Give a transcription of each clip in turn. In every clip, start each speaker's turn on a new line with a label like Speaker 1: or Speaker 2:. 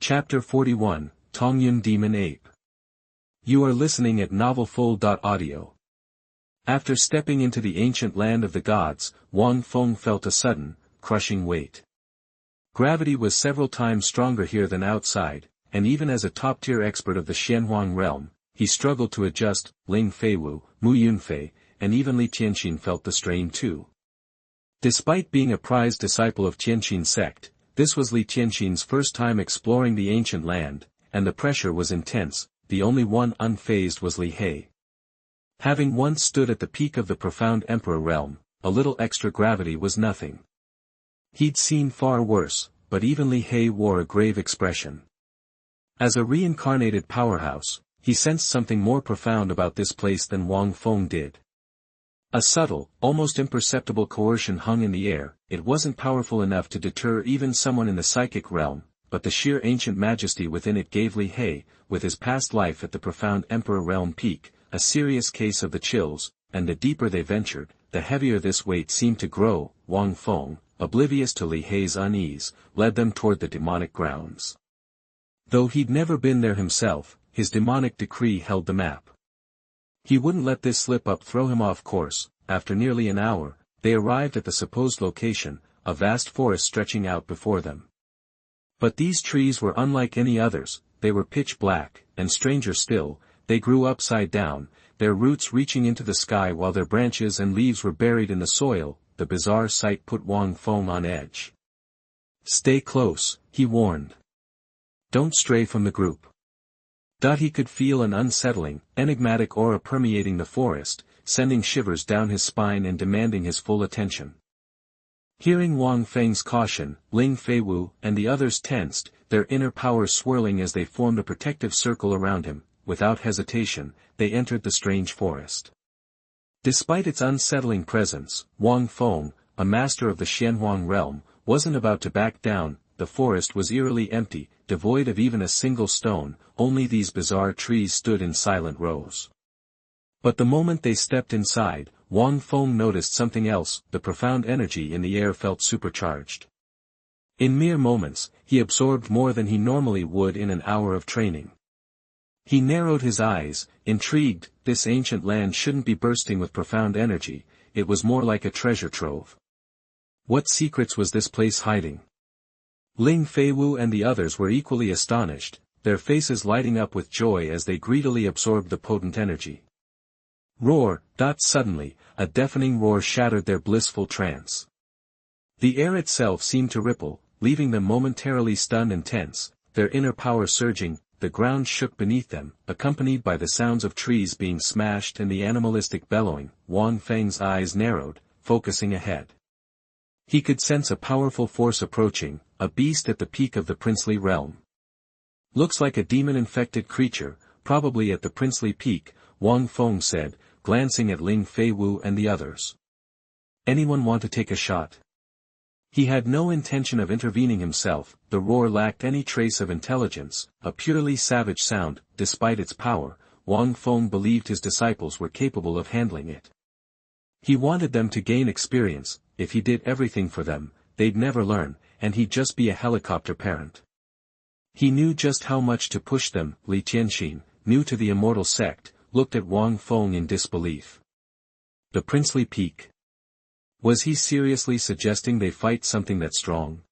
Speaker 1: Chapter 41, Tongyun Demon Ape. You are listening at novelfull.audio. After stepping into the ancient land of the gods, Wang Feng felt a sudden, crushing weight. Gravity was several times stronger here than outside, and even as a top-tier expert of the Xuanhuan realm, he struggled to adjust. Ling Feiwu, Mu Yunfei, and even Li Tianxin felt the strain too. Despite being a prized disciple of Tianxin sect, this was Li Tianxin's first time exploring the ancient land, and the pressure was intense. The only one unfazed was Li He. Having once stood at the peak of the profound emperor realm, a little extra gravity was nothing. He'd seen far worse, but even Li He wore a grave expression. As a reincarnated powerhouse, he sensed something more profound about this place than Wang Feng did. A subtle, almost imperceptible coercion hung in the air. It wasn't powerful enough to deter even someone in the psychic realm, but the sheer ancient majesty within it gave Li He, with his past life at the profound emperor realm peak, a serious case of the chills, and the deeper they ventured, the heavier this weight seemed to grow. Wang Feng, oblivious to Li He's unease, led them toward the demonic grounds. Though he'd never been there himself, his demonic decree held the map. He wouldn't let this slip-up throw him off course. After nearly an hour, they arrived at the supposed location, a vast forest stretching out before them. But these trees were unlike any others. They were pitch black, and stranger still, they grew upside down, their roots reaching into the sky while their branches and leaves were buried in the soil. The bizarre sight put Wang Feng on edge. "Stay close," he warned. "Don't stray from the group." He could feel an unsettling, enigmatic aura permeating the forest, sending shivers down his spine and demanding his full attention. Hearing Wang Feng's caution, Ling Feiwu and the others tensed, their inner power swirling as they formed a protective circle around him. Without hesitation, they entered the strange forest. Despite its unsettling presence, Wang Feng, a master of the Xuanhuan realm, wasn't about to back down. The forest was eerily empty, devoid of even a single stone. Only these bizarre trees stood in silent rows. But the moment they stepped inside, Wang Feng noticed something else. The profound energy in the air felt supercharged. In mere moments, he absorbed more than he normally would in an hour of training. He narrowed his eyes, intrigued. This ancient land shouldn't be bursting with profound energy, it was more like a treasure trove. What secrets was this place hiding? Ling Feiwu and the others were equally astonished, their faces lighting up with joy as they greedily absorbed the potent energy. Roar! Suddenly, a deafening roar shattered their blissful trance. The air itself seemed to ripple, leaving them momentarily stunned and tense, their inner power surging. The ground shook beneath them, accompanied by the sounds of trees being smashed and the animalistic bellowing. Wang Feng's eyes narrowed, focusing ahead. He could sense a powerful force approaching, a beast at the peak of the princely realm. "Looks like a demon-infected creature, probably at the princely peak," Wang Feng said, glancing at Ling Feiwu and the others. "Anyone want to take a shot?" He had no intention of intervening himself. The roar lacked any trace of intelligence, a purely savage sound. Despite its power, Wang Feng believed his disciples were capable of handling it. He wanted them to gain experience. If he did everything for them, they'd never learn, and he'd just be a helicopter parent. He knew just how much to push them. Li Tianxin, new to the Immortal Sect, looked at Wang Feng in disbelief. The princely peak. Was he seriously suggesting they fight something that strong?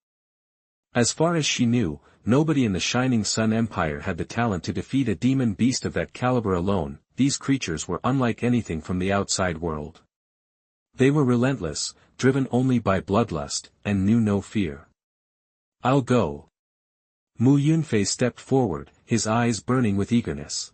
Speaker 1: As far as she knew, nobody in the Shining Sun Empire had the talent to defeat a demon beast of that caliber alone. These creatures were unlike anything from the outside world. They were relentless, driven only by bloodlust, and knew no fear. "I'll go." Mu Yunfei stepped forward, his eyes burning with eagerness.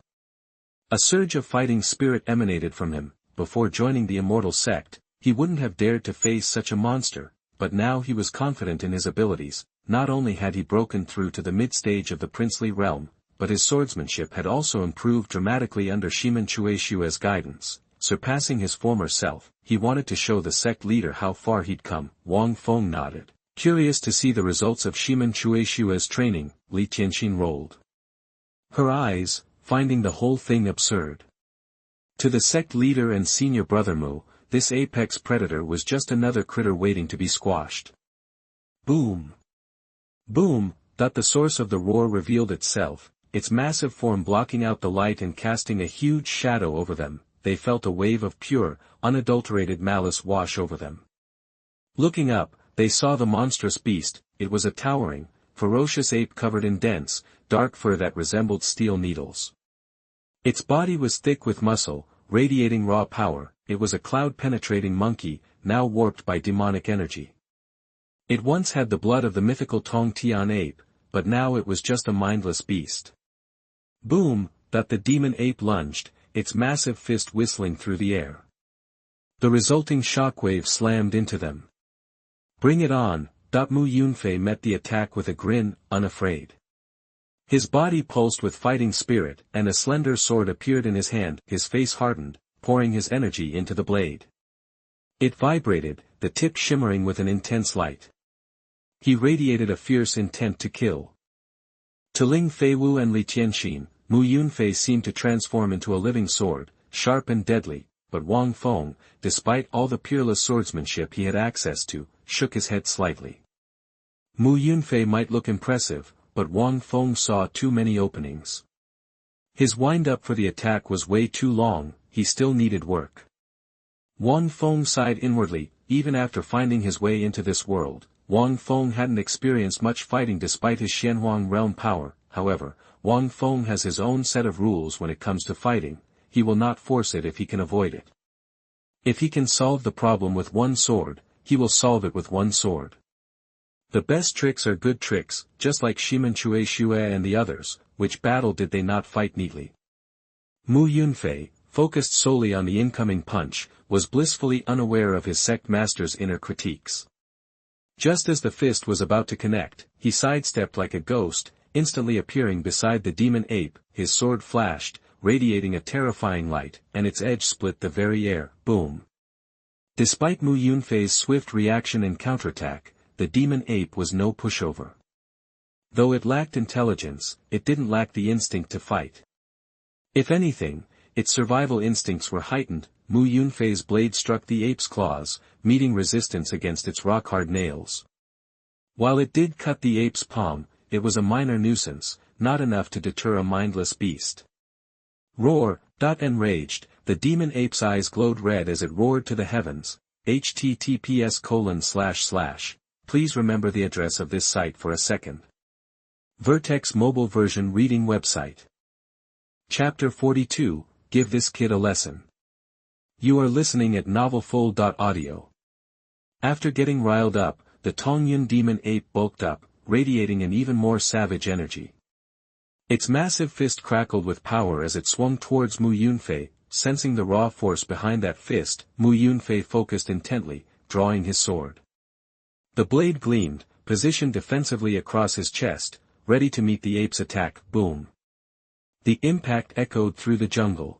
Speaker 1: A surge of fighting spirit emanated from him. Before joining the Immortal Sect, he wouldn't have dared to face such a monster, but now he was confident in his abilities. Not only had he broken through to the mid-stage of the princely realm, but his swordsmanship had also improved dramatically under Xuanhua's guidance. Surpassing his former self, he wanted to show the sect leader how far he'd come. Wang Feng nodded, curious to see the results of Xuanhua's training. Li Tianxin rolled her eyes, finding the whole thing absurd. To the sect leader and senior brother Mu, this apex predator was just another critter waiting to be squashed. Boom! Boom! The source of the roar revealed itself, its massive form blocking out the light and casting a huge shadow over them. They felt a wave of pure, unadulterated malice wash over them. Looking up, they saw the monstrous beast. It was a towering, ferocious ape covered in dense, dark fur that resembled steel needles. Its body was thick with muscle, radiating raw power. It was a cloud-penetrating monkey, now warped by demonic energy. It once had the blood of the mythical Tongyun ape, but now it was just a mindless beast. Boom! The demon ape lunged, its massive fist whistling through the air. The resulting shockwave slammed into them. Bring it on! Mu Yunfei met the attack with a grin, unafraid. His body pulsed with fighting spirit, and a slender sword appeared in his hand. His face hardened, pouring his energy into the blade. It vibrated, the tip shimmering with an intense light. He radiated a fierce intent to kill. To Ling Feiwu and Li Tianxin, Mu Yunfei seemed to transform into a living sword, sharp and deadly, but Wang Feng, despite all the peerless swordsmanship he had access to, shook his head slightly. Mu Yunfei might look impressive, but Wang Feng saw too many openings. His wind-up for the attack was way too long, he still needed work. Wang Feng sighed inwardly. Even after finding his way into this world, Wang Feng hadn't experienced much fighting despite his Xuanhuan realm power. However, Wang Feng has his own set of rules when it comes to fighting. He will not force it if he can avoid it. If he can solve the problem with one sword, he will solve it with one sword. The best tricks are good tricks, just like Shimen Chue Xue and the others. Which battle did they not fight neatly? Mu Yunfei, focused solely on the incoming punch, was blissfully unaware of his sect master's inner critiques. Just as the fist was about to connect, he sidestepped like a ghost, instantly appearing beside the demon ape. His sword flashed, radiating a terrifying light, and its edge split the very air. Boom! Despite Mu Yunfei's swift reaction and counterattack, the demon ape was no pushover. Though it lacked intelligence, it didn't lack the instinct to fight. If anything, its survival instincts were heightened. Mu Yunfei's blade struck the ape's claws, meeting resistance against its rock-hard nails. While it did cut the ape's palm, it was a minor nuisance, not enough to deter a mindless beast. Roar! Enraged, the demon ape's eyes glowed red as it roared to the heavens. https:// Please remember the address of this site for a second. Vertex mobile version reading website. Chapter 42, Give This Kid a Lesson. You are listening at novelfull.audio. After getting riled up, the Tongyun demon ape bulked up, radiating an even more savage energy. Its massive fist crackled with power as it swung towards Mu Yunfei. Sensing the raw force behind that fist, Mu Yunfei focused intently, drawing his sword. The blade gleamed, positioned defensively across his chest, ready to meet the ape's attack. Boom! The impact echoed through the jungle.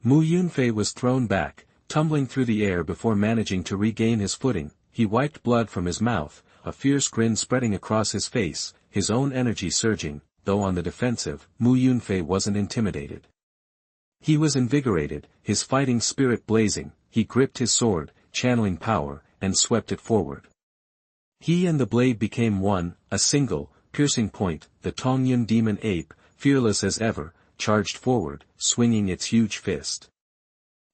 Speaker 1: Mu Yunfei was thrown back, tumbling through the air before managing to regain his footing. He wiped blood from his mouth, a fierce grin spreading across his face, his own energy surging. Though on the defensive, Mu Yunfei wasn't intimidated. He was invigorated, his fighting spirit blazing. He gripped his sword, channeling power, and swept it forward. He and the blade became one, a single, piercing point. The Tongyun demon ape, fearless as ever, charged forward, swinging its huge fist.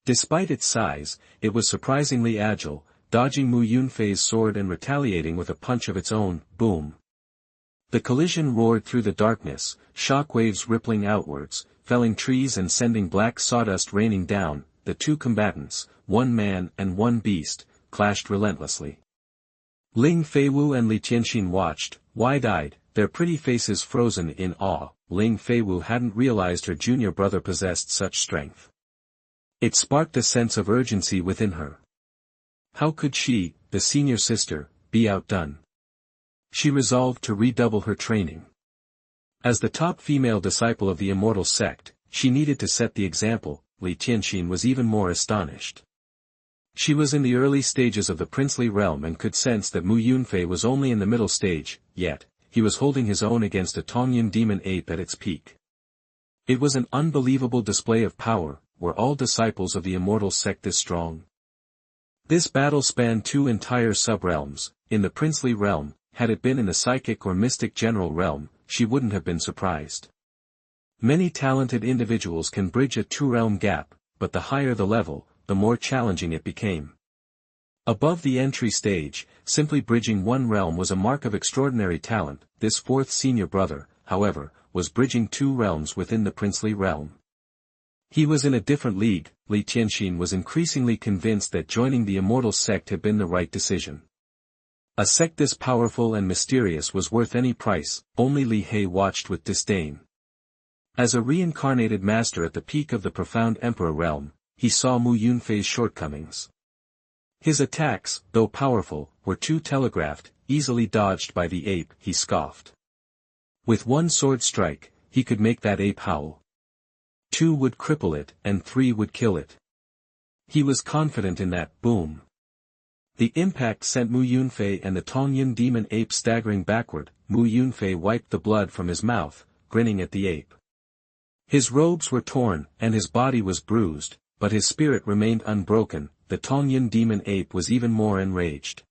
Speaker 1: Despite its size, it was surprisingly agile, dodging Mu Yunfei's sword and retaliating with a punch of its own. Boom! The collision roared through the darkness, shockwaves rippling outwards, felling trees and sending black sawdust raining down. The two combatants, one man and one beast, clashed relentlessly. Ling Feiwu and Li Tianxin watched, wide-eyed, their pretty faces frozen in awe. Ling Feiwu hadn't realized her junior brother possessed such strength. It sparked a sense of urgency within her. How could she, the senior sister, be outdone? She resolved to redouble her training. As the top female disciple of the Immortal Sect, she needed to set the example. Li Tianxin was even more astonished. She was in the early stages of the princely realm and could sense that Mu Yunfei was only in the middle stage, yet, he was holding his own against a Tongyun demon ape at its peak. It was an unbelievable display of power. Were all disciples of the Immortal Sect this strong? This battle spanned two entire sub-realms. In the princely realm, had it been in the psychic or mystic general realm, she wouldn't have been surprised. Many talented individuals can bridge a two-realm gap, but the higher the level, the more challenging it became. Above the entry stage, simply bridging one realm was a mark of extraordinary talent. This fourth senior brother, however, was bridging two realms within the princely realm. He was in a different league. Li Tianxin was increasingly convinced that joining the Immortal Sect had been the right decision. A sect this powerful and mysterious was worth any price. Only Li He watched with disdain. As a reincarnated master at the peak of the profound emperor realm, he saw Mu Yunfei's shortcomings. His attacks, though powerful, were too telegraphed, easily dodged by the ape, he scoffed. With one sword strike, he could make that ape howl. 2 would cripple it, and 3 would kill it. He was confident in that. Boom. The impact sent Mu Yunfei and the Tongyun demon ape staggering backward. Mu Yunfei wiped the blood from his mouth, grinning at the ape. His robes were torn, and his body was bruised, but his spirit remained unbroken. The Tongyun demon ape was even more enraged.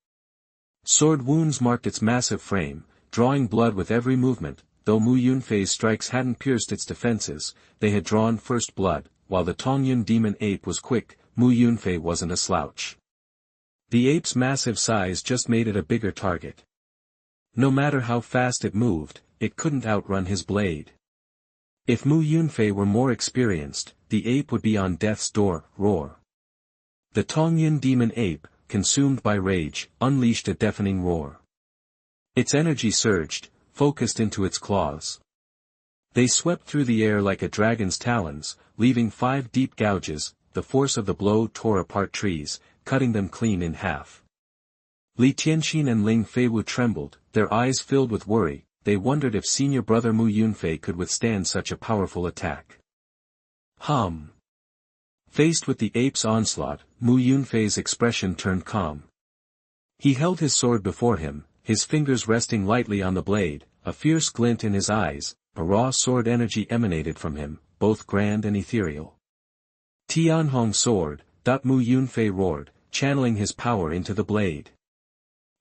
Speaker 1: Sword wounds marked its massive frame, drawing blood with every movement. Though Mu Yunfei's strikes hadn't pierced its defenses, they had drawn first blood. While the Tongyun demon ape was quick, Mu Yunfei wasn't a slouch. The ape's massive size just made it a bigger target. No matter how fast it moved, it couldn't outrun his blade. If Mu Yunfei were more experienced, the ape would be on death's door. Roar. The Tongyun demon ape, consumed by rage, unleashed a deafening roar. Its energy surged, focused into its claws. They swept through the air like a dragon's talons, leaving 5 deep gouges. The force of the blow tore apart trees, cutting them clean in half. Li Tianxin and Ling Feiwu trembled, their eyes filled with worry. They wondered if senior brother Mu Yunfei could withstand such a powerful attack. Faced with the ape's onslaught, Mu Yunfei's expression turned calm. He held his sword before him, his fingers resting lightly on the blade, a fierce glint in his eyes. A raw sword energy emanated from him, both grand and ethereal. Tianlong sword. Mu Yunfei roared, channeling his power into the blade.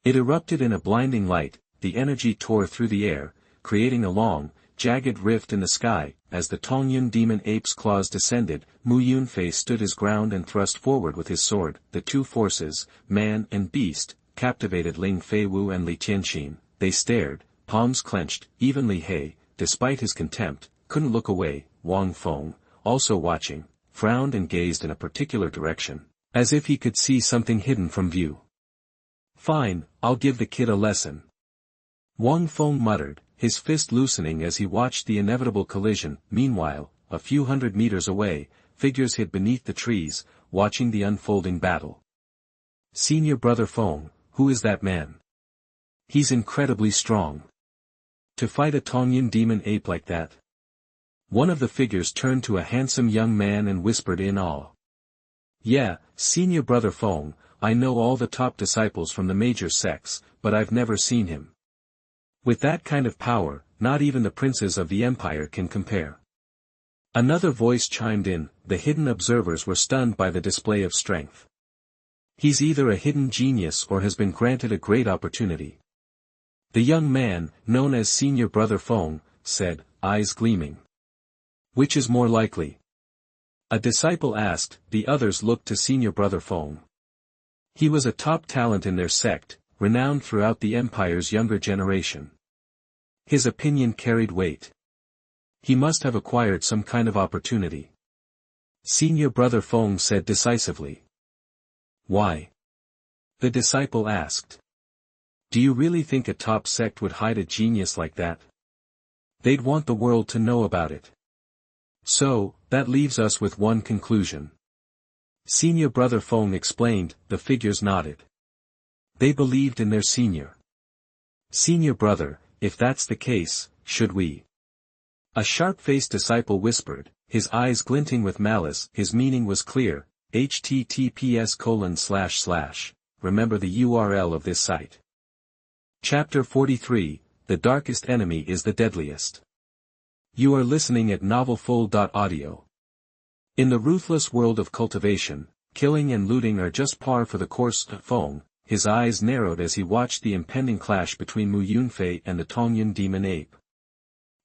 Speaker 1: It erupted in a blinding light. The energy tore through the air, creating a long, jagged rift in the sky. As the Tongyun demon ape's claws descended, Mu Yunfei stood his ground and thrust forward with his sword. The two forces, man and beast, captivated Ling Feiwu and Li Tianxin. They stared, palms clenched. Even Li He, despite his contempt, couldn't look away. Wang Feng, also watching, frowned and gazed in a particular direction, as if he could see something hidden from view. Fine, I'll give the kid a lesson. Wang Feng muttered, his fist loosening as he watched the inevitable collision. Meanwhile, a few hundred meters away, figures hid beneath the trees, watching the unfolding battle. Senior brother Feng, who is that man? He's incredibly strong. To fight a Tongyun demon ape like that? One of the figures turned to a handsome young man and whispered in awe. Yeah, senior brother Feng, I know all the top disciples from the major sects, but I've never seen him. With that kind of power, not even the princes of the empire can compare. Another voice chimed in. The hidden observers were stunned by the display of strength. He's either a hidden genius or has been granted a great opportunity. The young man, known as senior brother Feng, said, eyes gleaming. Which is more likely? A disciple asked. The others looked to senior brother Feng. He was a top talent in their sect, renowned throughout the empire's younger generation. His opinion carried weight. He must have acquired some kind of opportunity. Senior brother Feng said decisively. Why? The disciple asked. Do you really think a top sect would hide a genius like that? They'd want the world to know about it. So, that leaves us with one conclusion. Senior brother Feng explained. The figures nodded. They believed in their senior. Senior brother, if that's the case, should we? A sharp-faced disciple whispered, his eyes glinting with malice. His meaning was clear. https:// Remember the URL of this site. Chapter 43, The Darkest Enemy is the Deadliest. You are listening at novelfull.audio. In the ruthless world of cultivation, killing and looting are just par for the course. Feng, his eyes narrowed as he watched the impending clash between Mu Yunfei and the Tongyun demon ape.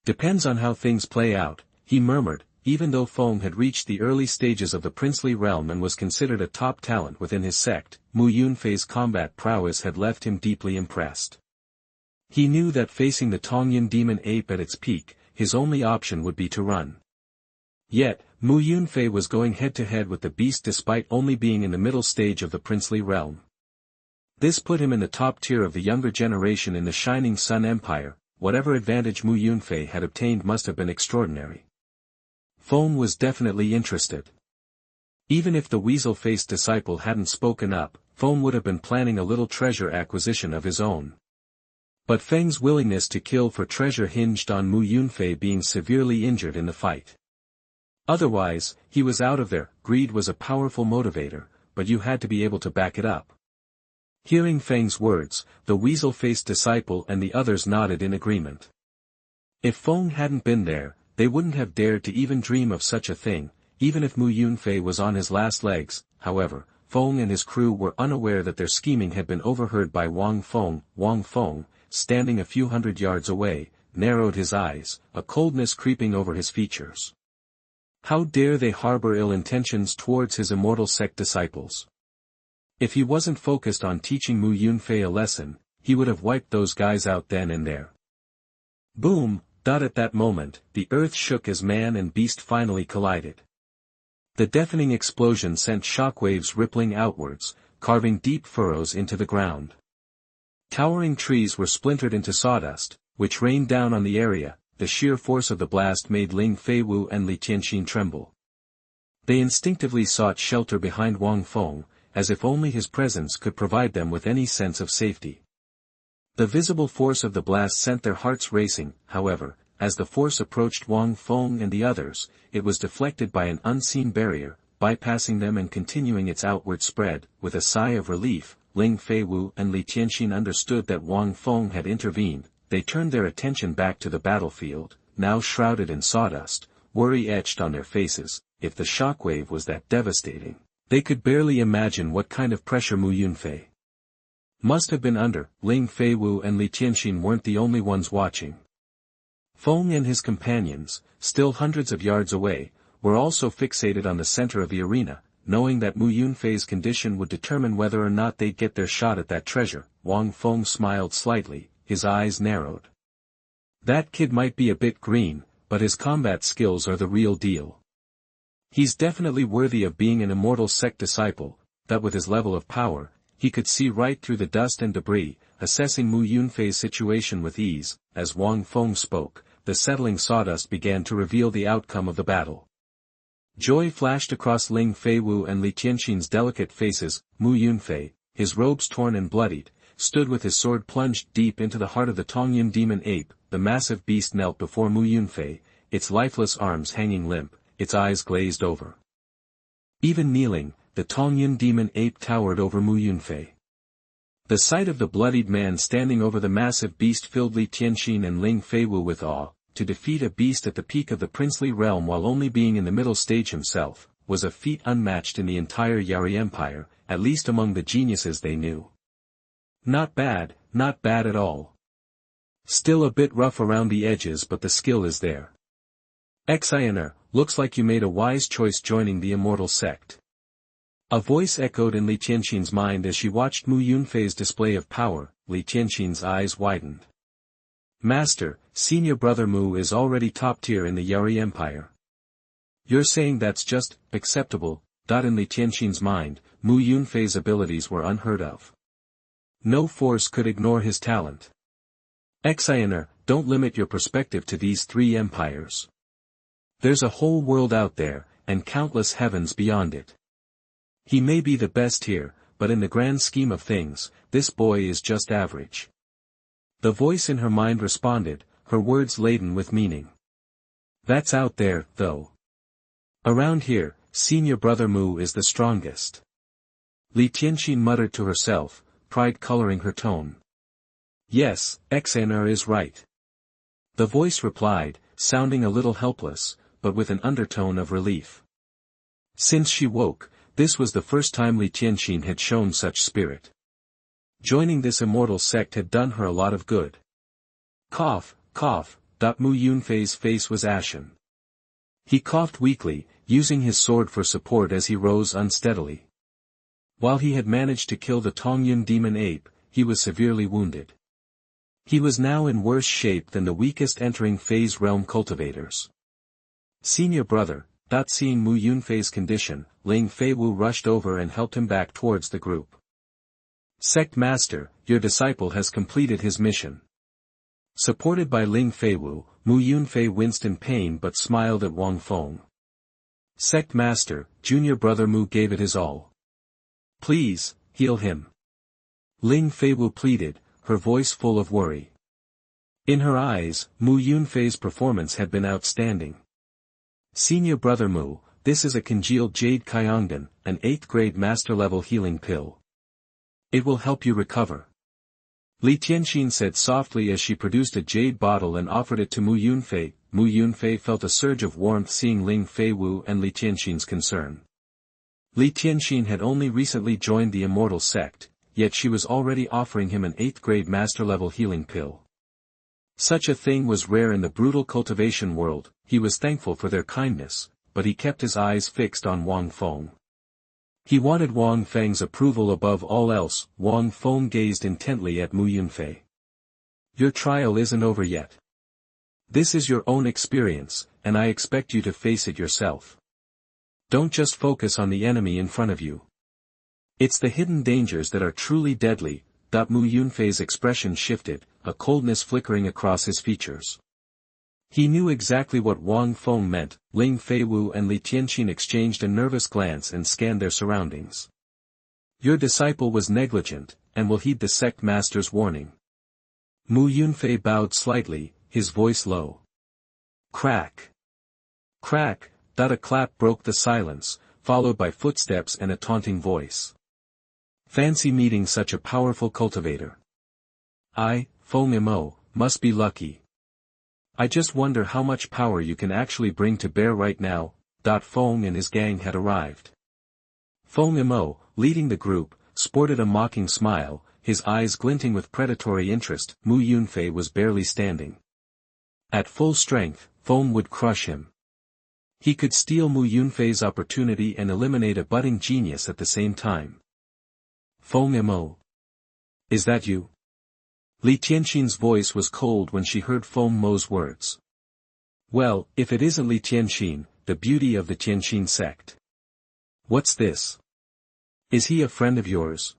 Speaker 1: Depends on how things play out, he murmured, even though Feng had reached the early stages of the princely realm and was considered a top talent within his sect. Mu Yunfei's combat prowess had left him deeply impressed. He knew that facing the Tongyun demon ape at its peak, his only option would be to run. Yet, Mu Yunfei was going head-to-head with the beast despite only being in the middle stage of the princely realm. This put him in the top tier of the younger generation in the Shining Sun Empire. Whatever advantage Mu Yunfei had obtained must have been extraordinary. Feng was definitely interested. Even if the weasel-faced disciple hadn't spoken up, Feng would have been planning a little treasure acquisition of his own. But Feng's willingness to kill for treasure hinged on Mu Yunfei being severely injured in the fight. Otherwise, he was out of there. Greed was a powerful motivator, but you had to be able to back it up. Hearing Feng's words, the weasel-faced disciple and the others nodded in agreement. If Feng hadn't been there, they wouldn't have dared to even dream of such a thing, even if Mu Yunfei was on his last legs. However, Feng and his crew were unaware that their scheming had been overheard by Wang Feng. Wang Feng, standing a few hundred yards away, narrowed his eyes, a coldness creeping over his features. How dare they harbor ill intentions towards his Immortal Sect disciples? If he wasn't focused on teaching Mu Yunfei a lesson, he would have wiped those guys out then and there. Boom! At that moment, the earth shook as man and beast finally collided. The deafening explosion sent shockwaves rippling outwards, carving deep furrows into the ground. Towering trees were splintered into sawdust, which rained down on the area. The sheer force of the blast made Ling Feiwu and Li Tianxin tremble. They instinctively sought shelter behind Wang Feng, as if only his presence could provide them with any sense of safety. The visible force of the blast sent their hearts racing. However, as the force approached Wang Feng and the others, it was deflected by an unseen barrier, bypassing them and continuing its outward spread. With a sigh of relief, Ling Feiwu and Li Tianxin understood that Wang Feng had intervened. They turned their attention back to the battlefield, now shrouded in sawdust, worry etched on their faces. If the shockwave was that devastating, they could barely imagine what kind of pressure Mu Yunfei must have been under. Ling Feiwu and Li Tianxin weren't the only ones watching. Feng and his companions, still hundreds of yards away, were also fixated on the center of the arena, knowing that Mu Yunfei's condition would determine whether or not they'd get their shot at that treasure. Wang Feng smiled slightly, his eyes narrowed. That kid might be a bit green, but his combat skills are the real deal. He's definitely worthy of being an Immortal Sect disciple. That with his level of power, he could see right through the dust and debris, assessing Mu Yunfei's situation with ease. As Wang Feng spoke, the settling sawdust began to reveal the outcome of the battle. Joy flashed across Ling Feiwu and Li Tianxin's delicate faces. Mu Yunfei, his robes torn and bloodied, stood with his sword plunged deep into the heart of the Tongyun demon ape. The massive beast knelt before Mu Yunfei, its lifeless arms hanging limp, its eyes glazed over. Even kneeling, the Tongyun demon ape towered over Mu Yunfei. The sight of the bloodied man standing over the massive beast filled Li Tianxin and Ling Feiwu with awe. To defeat a beast at the peak of the princely realm while only being in the middle stage himself, was a feat unmatched in the entire Yari Empire, at least among the geniuses they knew. Not bad at all. Still a bit rough around the edges, but the skill is there. Xuanhua, looks like you made a wise choice joining the Immortal Sect. A voice echoed in Li Tianxin's mind as she watched Mu Yunfei's display of power. Li Tianxin's eyes widened. Master, senior brother Mu is already top tier in the Yari Empire. You're saying that's just acceptable? In Li Tianxin's mind, Mu Yunfei's abilities were unheard of. No force could ignore his talent. Xuanhua, don't limit your perspective to these three empires. There's a whole world out there, and countless heavens beyond it. He may be the best here, but in the grand scheme of things, this boy is just average. The voice in her mind responded, her words laden with meaning. That's out there, though. Around here, senior brother Mu is the strongest. Li Tianxin muttered to herself, pride coloring her tone. Yes, Xuanhua is right. The voice replied, sounding a little helpless, but with an undertone of relief. Since she woke, this was the first time Li Tianxin had shown such spirit. Joining this immortal sect had done her a lot of good. Cough, cough, Mu Yunfei's face was ashen. He coughed weakly, using his sword for support as he rose unsteadily. While he had managed to kill the Tongyun demon ape, he was severely wounded. He was now in worse shape than the weakest entering phase realm cultivators. Senior brother, seeing Mu Yunfei's condition, Ling Feiwu rushed over and helped him back towards the group. Sect Master, your disciple has completed his mission. Supported by Ling Feiwu, Mu Yunfei winced in pain but smiled at Wang Feng. Sect Master, junior brother Mu gave it his all. Please, heal him. Ling Feiwu pleaded, her voice full of worry. In her eyes, Mu Yunfei's performance had been outstanding. Senior brother Mu, this is a congealed jade Kyongdan, an 8th grade master-level healing pill. It will help you recover. Li Tianxin said softly as she produced a jade bottle and offered it to Mu Yunfei. Mu Yunfei felt a surge of warmth seeing Ling Feiwu and Li Tianxin's concern. Li Tianxin had only recently joined the Immortal Sect, yet she was already offering him an 8th grade master-level healing pill. Such a thing was rare in the brutal cultivation world. He was thankful for their kindness, but he kept his eyes fixed on Wang Feng. He wanted Wang Feng's approval above all else. Wang Feng gazed intently at Mu Yunfei. Your trial isn't over yet. This is your own experience, and I expect you to face it yourself. Don't just focus on the enemy in front of you. It's the hidden dangers that are truly deadly. Mu Yunfei's expression shifted, a coldness flickering across his features. He knew exactly what Wang Feng meant. Ling Feiwu and Li Tianxin exchanged a nervous glance and scanned their surroundings. Your disciple was negligent, and will heed the sect master's warning. Mu Yunfei bowed slightly, his voice low. Crack. Crack, a clap broke the silence, followed by footsteps and a taunting voice. Fancy meeting such a powerful cultivator. I, Feng Imo, must be lucky. I just wonder how much power you can actually bring to bear right now. Feng and his gang had arrived. Feng Imo, leading the group, sported a mocking smile, his eyes glinting with predatory interest. Mu Yunfei was barely standing. At full strength, Feng would crush him. He could steal Mu Yunfei's opportunity and eliminate a budding genius at the same time. Feng Imo. Is that you? Li Tianxin's voice was cold when she heard Feng Mo's words. Well, if it isn't Li Tianxin, the beauty of the Tianxin sect. What's this? Is he a friend of yours?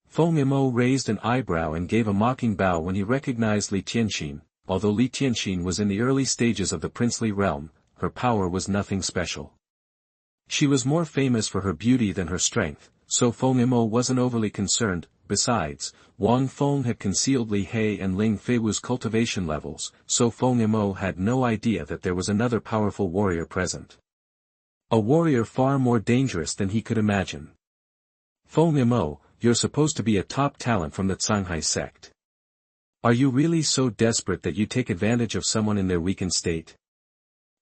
Speaker 1: Feng Imo raised an eyebrow and gave a mocking bow when he recognized Li Tianxin. Although Li Tianxin was in the early stages of the princely realm, her power was nothing special. She was more famous for her beauty than her strength, so Feng Imo wasn't overly concerned. Besides, Wang Feng had concealed Li He and Ling Feiwu's cultivation levels, so Feng Imo had no idea that there was another powerful warrior present. A warrior far more dangerous than he could imagine. Feng Imo, you're supposed to be a top talent from the Xuanhua sect. Are you really so desperate that you take advantage of someone in their weakened state?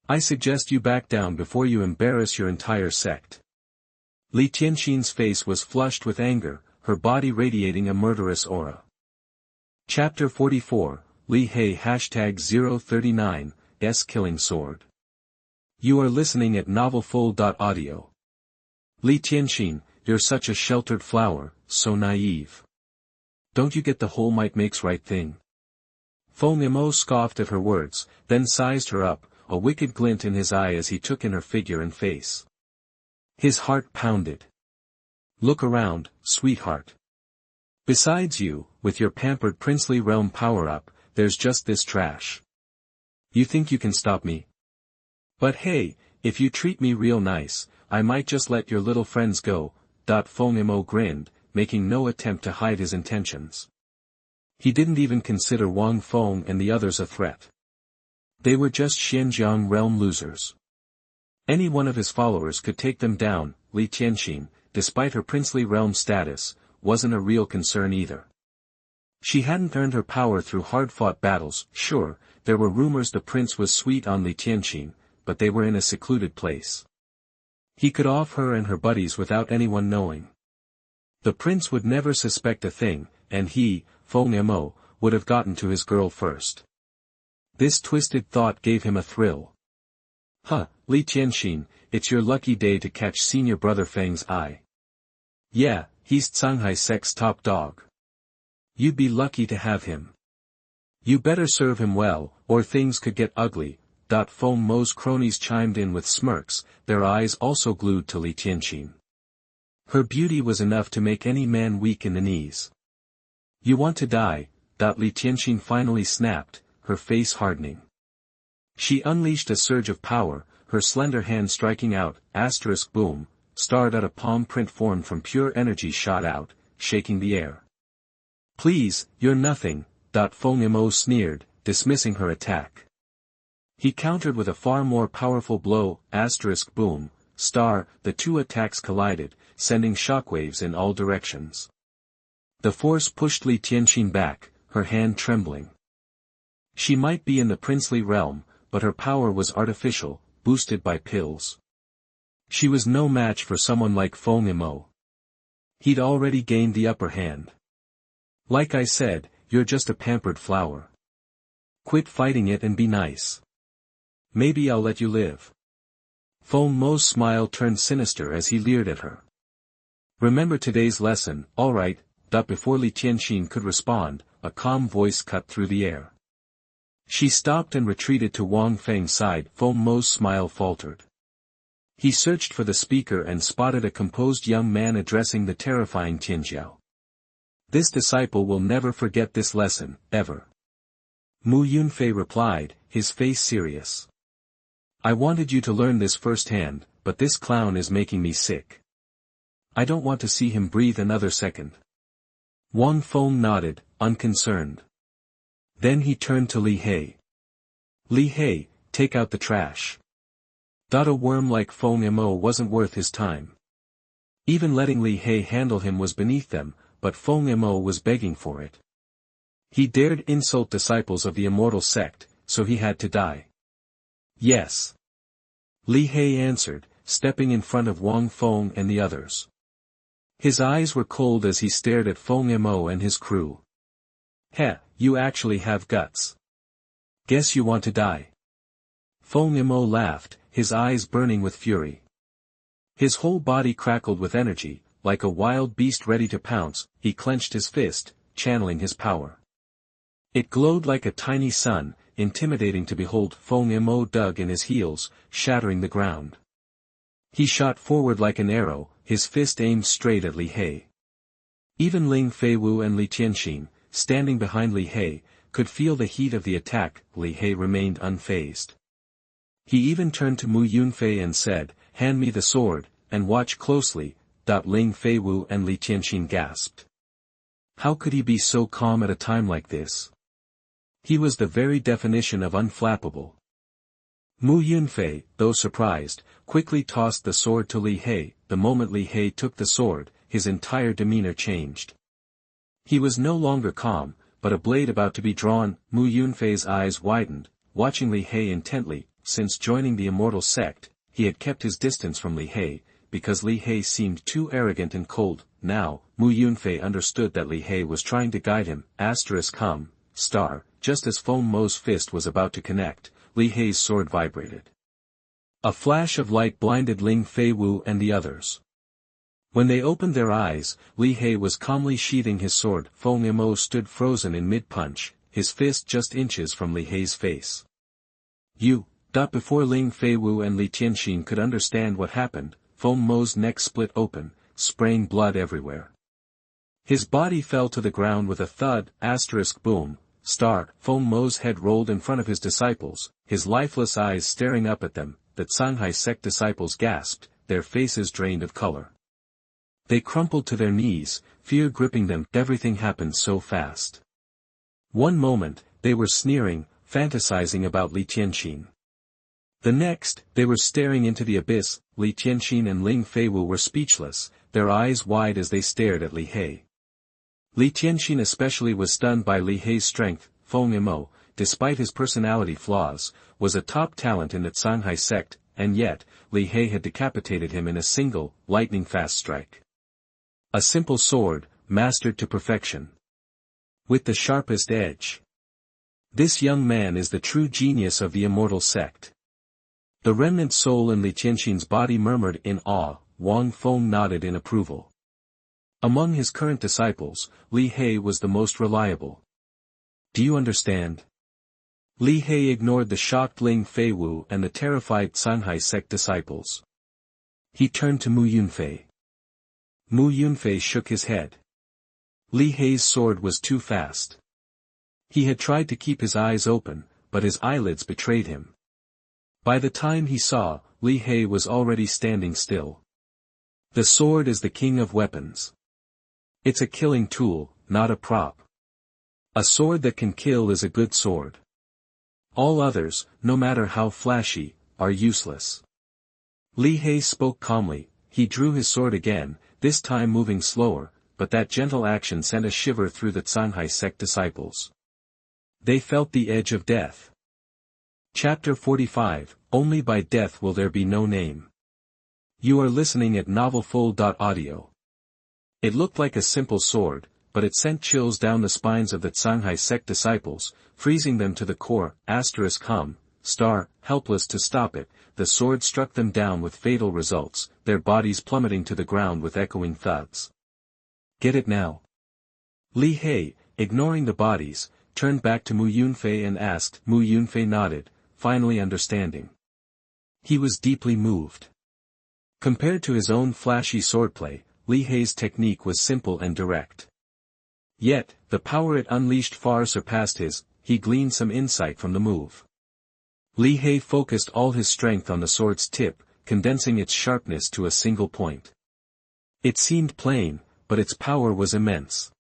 Speaker 1: I suggest you back down before you embarrass your entire sect. Li Tianxin's face was flushed with anger, her body radiating a murderous aura. Chapter 44, Li He #039, S Killing Sword. You are listening at novelfull.audio. Li Tianxin, you're such a sheltered flower, so naive. Don't you get the whole might makes right thing? Feng Imo scoffed at her words, then sized her up, a wicked glint in his eye as he took in her figure and face. His heart pounded. Look around, sweetheart. Besides you, with your pampered princely realm power-up, there's just this trash. You think you can stop me? But hey, if you treat me real nice, I might just let your little friends go. Feng Imo grinned, making no attempt to hide his intentions. He didn't even consider Wang Feng and the others a threat. They were just Xinjiang realm losers. Any one of his followers could take them down. Li Tianxin, despite her princely realm status, wasn't a real concern either. She hadn't earned her power through hard-fought battles. Sure, there were rumors the prince was sweet on Li Tianxin, but they were in a secluded place. He could off her and her buddies without anyone knowing. The prince would never suspect a thing, and he, Feng Mo, would have gotten to his girl first. This twisted thought gave him a thrill. Huh, Li Tianxin, it's your lucky day to catch senior brother Feng's eye. Yeah, he's Shanghai Sect's top dog. You'd be lucky to have him. You better serve him well, or things could get ugly. Feng Mo's cronies chimed in with smirks, their eyes also glued to Li Tianxin. Her beauty was enough to make any man weak in the knees. You want to die, Li Tianxin finally snapped, her face hardening. She unleashed a surge of power, her slender hand striking out, boom, starred at a palm print formed from pure energy shot out, shaking the air. Please, you're nothing, Feng Mo sneered, dismissing her attack. He countered with a far more powerful blow, boom, the two attacks collided, sending shockwaves in all directions. The force pushed Li Tianxin back, her hand trembling. She might be in the princely realm, but her power was artificial, boosted by pills. She was no match for someone like Feng Mo. He'd already gained the upper hand. Like I said, you're just a pampered flower. Quit fighting it and be nice. Maybe I'll let you live. Feng Mo's smile turned sinister as he leered at her. Remember today's lesson, alright, before Li Tianxin could respond, a calm voice cut through the air. She stopped and retreated to Wang Feng's side. Feng Mo's smile faltered. He searched for the speaker and spotted a composed young man addressing the terrifying Tianjiao. This disciple will never forget this lesson, ever. Mu Yunfei replied, his face serious. I wanted you to learn this firsthand, but this clown is making me sick. I don't want to see him breathe another second. Wang Feng nodded, unconcerned. Then he turned to Li He. Li He, take out the trash. A worm like Feng Mo wasn't worth his time. Even letting Li He handle him was beneath them, but Feng Mo was begging for it. He dared insult disciples of the Immortal Sect, so he had to die. Yes. Li He answered, stepping in front of Wang Feng and the others. His eyes were cold as he stared at Feng Mo and his crew. Heh, you actually have guts. Guess you want to die. Feng Mo laughed, his eyes burning with fury. His whole body crackled with energy, like a wild beast ready to pounce. He clenched his fist, channeling his power. It glowed like a tiny sun, intimidating to behold. Feng Mo dug in his heels, shattering the ground. He shot forward like an arrow, his fist aimed straight at Li He. Even Ling Feiwu and Li Tianxin, standing behind Li He, could feel the heat of the attack. Li He remained unfazed. He even turned to Mu Yunfei and said, hand me the sword, and watch closely. Ling Feiwu and Li Tianxin gasped. How could he be so calm at a time like this? He was the very definition of unflappable. Mu Yunfei, though surprised, quickly tossed the sword to Li He. The moment Li He took the sword, his entire demeanor changed. He was no longer calm, but a blade about to be drawn. Mu Yunfei's eyes widened, watching Li He intently. Since joining the Immortal Sect, he had kept his distance from Li He, because Li He seemed too arrogant and cold. Now, Mu Yunfei understood that Li He was trying to guide him. Just as Feng Mo's fist was about to connect, Li He's sword vibrated. A flash of light blinded Ling Feiwu and the others. When they opened their eyes, Li He was calmly sheathing his sword. Feng Mo stood frozen in mid-punch, his fist just inches from Li He's face. You. Before Ling Feiwu and Li Tianxin could understand what happened, Feng Mo's neck split open, spraying blood everywhere. His body fell to the ground with a thud. Boom. Feng Mo's head rolled in front of his disciples, his lifeless eyes staring up at them. The Shanghai Sect disciples gasped, their faces drained of color. They crumpled to their knees, fear gripping them. Everything happened so fast. One moment, they were sneering, fantasizing about Li Tianxin. The next, they were staring into the abyss. Li Tianxin and Ling Feiwu were speechless, their eyes wide as they stared at Li He. Li Tianxin especially was stunned by Li He's strength. Feng Mo, despite his personality flaws, was a top talent in the Shanghai Sect, and yet, Li He had decapitated him in a single, lightning-fast strike. A simple sword, mastered to perfection. With the sharpest edge. This young man is the true genius of the Immortal Sect. The remnant soul in Li Tianxin's body murmured in awe. Wang Feng nodded in approval. Among his current disciples, Li He was the most reliable. Do you understand? Li He ignored the shocked Ling Feiwu and the terrified Xuanhua sect disciples. He turned to Mu Yunfei. Mu Yunfei shook his head. Li He's sword was too fast. He had tried to keep his eyes open, but his eyelids betrayed him. By the time he saw, Li He was already standing still. The sword is the king of weapons. It's a killing tool, not a prop. A sword that can kill is a good sword. All others, no matter how flashy, are useless. Li He spoke calmly. He drew his sword again, this time moving slower, but that gentle action sent a shiver through the Xuanhua sect disciples. They felt the edge of death. Chapter 45, Only by Death Will There Be No Name. You are listening at novelfull.audio. It looked like a simple sword, but it sent chills down the spines of the Xuanhua sect disciples, freezing them to the core. Helpless to stop it, the sword struck them down with fatal results, their bodies plummeting to the ground with echoing thuds. Get it now? Li He, ignoring the bodies, turned back to Mu Yunfei and asked. Mu Yunfei nodded, finally understanding. He was deeply moved. Compared to his own flashy swordplay, Li He's technique was simple and direct. Yet, the power it unleashed far surpassed his. He gleaned some insight from the move. Li He focused all his strength on the sword's tip, condensing its sharpness to a single point. It seemed plain, but its power was immense.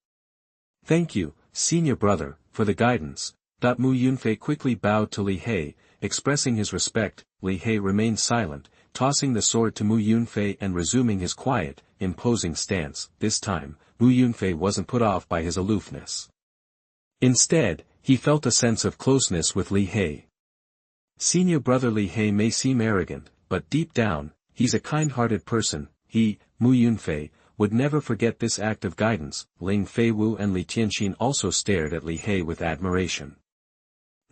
Speaker 1: Thank you, senior brother, for the guidance. Mu Yunfei quickly bowed to Li He, expressing his respect. Li He remained silent, tossing the sword to Mu Yunfei and resuming his quiet, imposing stance. This time, Mu Yunfei wasn't put off by his aloofness. Instead, he felt a sense of closeness with Li He. Senior brother Li He may seem arrogant, but deep down, he's a kind-hearted person. He, Mu Yunfei, would never forget this act of guidance. Ling Feiwu and Li Tianxin also stared at Li He with admiration.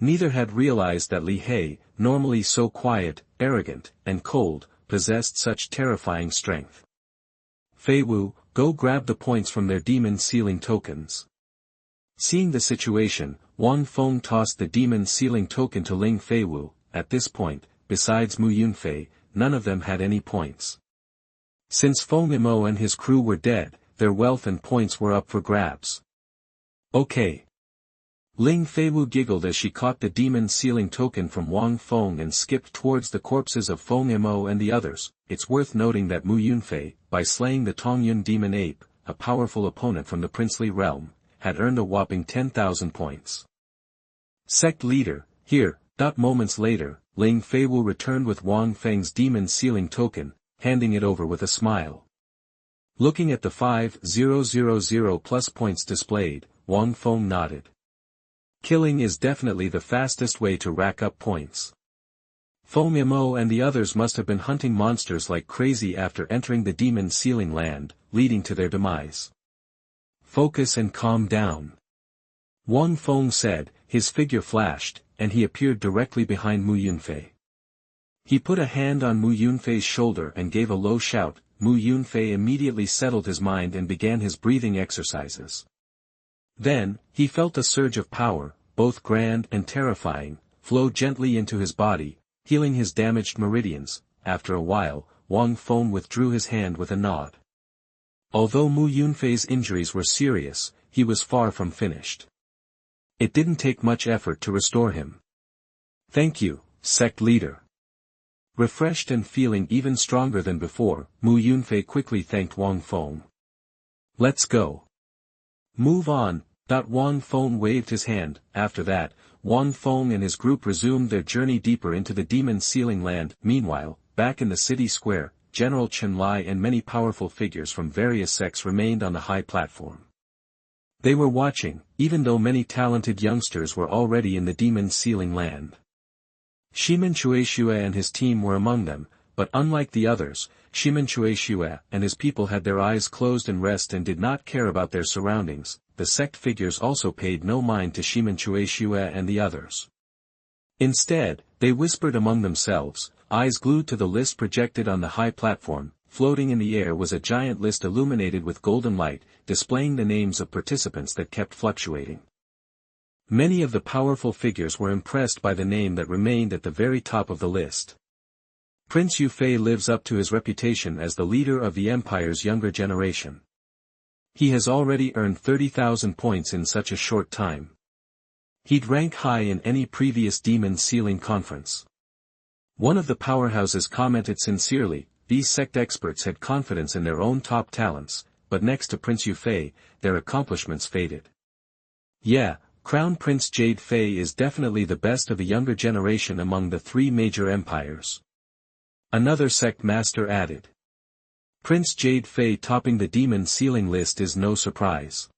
Speaker 1: Neither had realized that Li He, normally so quiet, arrogant, and cold, possessed such terrifying strength. Feiwu, go grab the points from their demon sealing tokens. Seeing the situation, Wang Feng tossed the demon sealing token to Ling Feiwu. At this point, besides Mu Yunfei, none of them had any points. Since Feng Imo and his crew were dead, their wealth and points were up for grabs. Okay. Ling Feiwu giggled as she caught the demon sealing token from Wang Feng and skipped towards the corpses of Feng Imo and the others. It's worth noting that Mu Yunfei, by slaying the Tongyun demon ape, a powerful opponent from the princely realm, had earned a whopping 10,000 points. Sect leader, here. Moments later, Ling Feiwu returned with Wang Feng's demon sealing token, handing it over with a smile. Looking at the 5,000 plus points displayed, Wang Feng nodded. Killing is definitely the fastest way to rack up points. Feng Imo and the others must have been hunting monsters like crazy after entering the demon sealing land, leading to their demise. Focus and calm down. Wang Feng said, his figure flashed, and he appeared directly behind Mu Yunfei. He put a hand on Mu Yunfei's shoulder and gave a low shout. Mu Yunfei immediately settled his mind and began his breathing exercises. Then, he felt a surge of power, both grand and terrifying, flow gently into his body, healing his damaged meridians. After a while, Wang Feng withdrew his hand with a nod. Although Mu Yunfei's injuries were serious, he was far from finished. It didn't take much effort to restore him. Thank you, sect leader. Refreshed and feeling even stronger than before, Mu Yunfei quickly thanked Wang Feng. Let's go. Move on. Wang Feng waved his hand. After that, Wang Feng and his group resumed their journey deeper into the demon sealing land. Meanwhile, back in the city square, General Chen Lai and many powerful figures from various sects remained on the high platform. They were watching, even though many talented youngsters were already in the demon sealing land. Shimen Shueishue and his team were among them, but unlike the others, Ximenchueshue and his people had their eyes closed in rest and did not care about their surroundings. The sect figures also paid no mind to Ximenchueshue and the others. Instead, they whispered among themselves, eyes glued to the list projected on the high platform. Floating in the air was a giant list illuminated with golden light, displaying the names of participants that kept fluctuating. Many of the powerful figures were impressed by the name that remained at the very top of the list. Prince Yufei lives up to his reputation as the leader of the empire's younger generation. He has already earned 30,000 points in such a short time. He'd rank high in any previous demon sealing conference. One of the powerhouses commented sincerely, these sect experts had confidence in their own top talents, but next to Prince Yufei, their accomplishments faded. Yeah, Crown Prince Jade Fei is definitely the best of the younger generation among the three major empires. Another sect master added. Prince Jade Fei topping the demon sealing list is no surprise.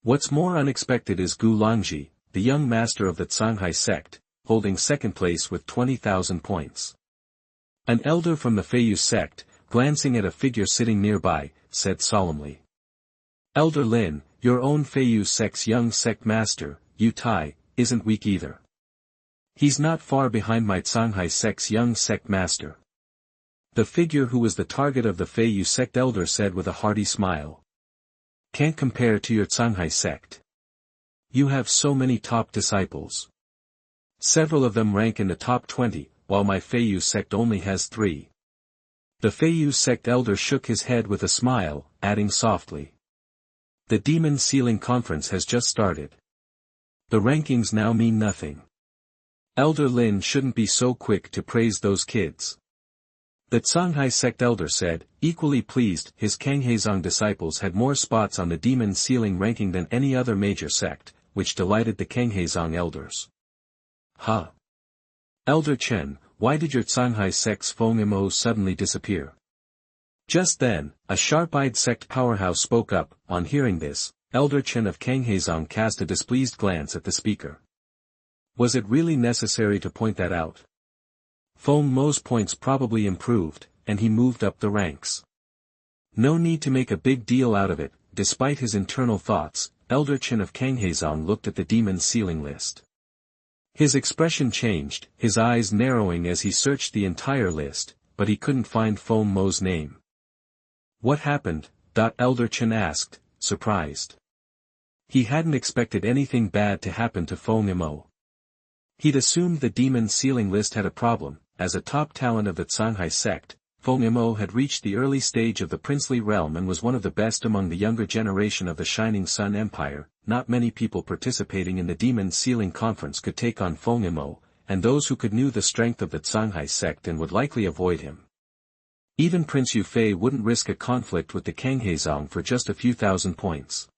Speaker 1: What's more unexpected is Gu Longji, the young master of the Xuanhua sect, holding second place with 20,000 points. An elder from the Feiyu sect, glancing at a figure sitting nearby, said solemnly. Elder Lin, your own Feiyu sect's young sect master, Yu Tai, isn't weak either. He's not far behind my Xuanhua sect's young sect master. The figure who was the target of the Feiyu sect elder said with a hearty smile. Can't compare to your Xuanhua sect. You have so many top disciples. Several of them rank in the top 20, while my Feiyu sect only has 3. The Feiyu sect elder shook his head with a smile, adding softly. The demon sealing conference has just started. The rankings now mean nothing. Elder Lin shouldn't be so quick to praise those kids. The Xuanhua sect elder said, equally pleased. His Kanghezong disciples had more spots on the demon sealing ranking than any other major sect, which delighted the Kanghezong elders. Huh. Elder Chen, why did your Xuanhua sect's Feng Mo suddenly disappear? Just then, a sharp-eyed sect powerhouse spoke up. On hearing this, Elder Chen of Kanghezong cast a displeased glance at the speaker. Was it really necessary to point that out? Feng Mo's points probably improved, and he moved up the ranks. No need to make a big deal out of it. Despite his internal thoughts, Elder Chen of Kanghezong looked at the demon sealing list. His expression changed, his eyes narrowing as he searched the entire list, but he couldn't find Feng Mo's name. What happened? Elder Chen asked, surprised. He hadn't expected anything bad to happen to Feng Mo. He'd assumed the demon sealing list had a problem. As a top talent of the Xuanhua sect, Feng Mo had reached the early stage of the princely realm and was one of the best among the younger generation of the Shining Sun Empire. Not many people participating in the demon sealing conference could take on Feng Mo, and those who could knew the strength of the Xuanhua sect and would likely avoid him. Even Prince Yufei wouldn't risk a conflict with the Kanghezong for just a few thousand points.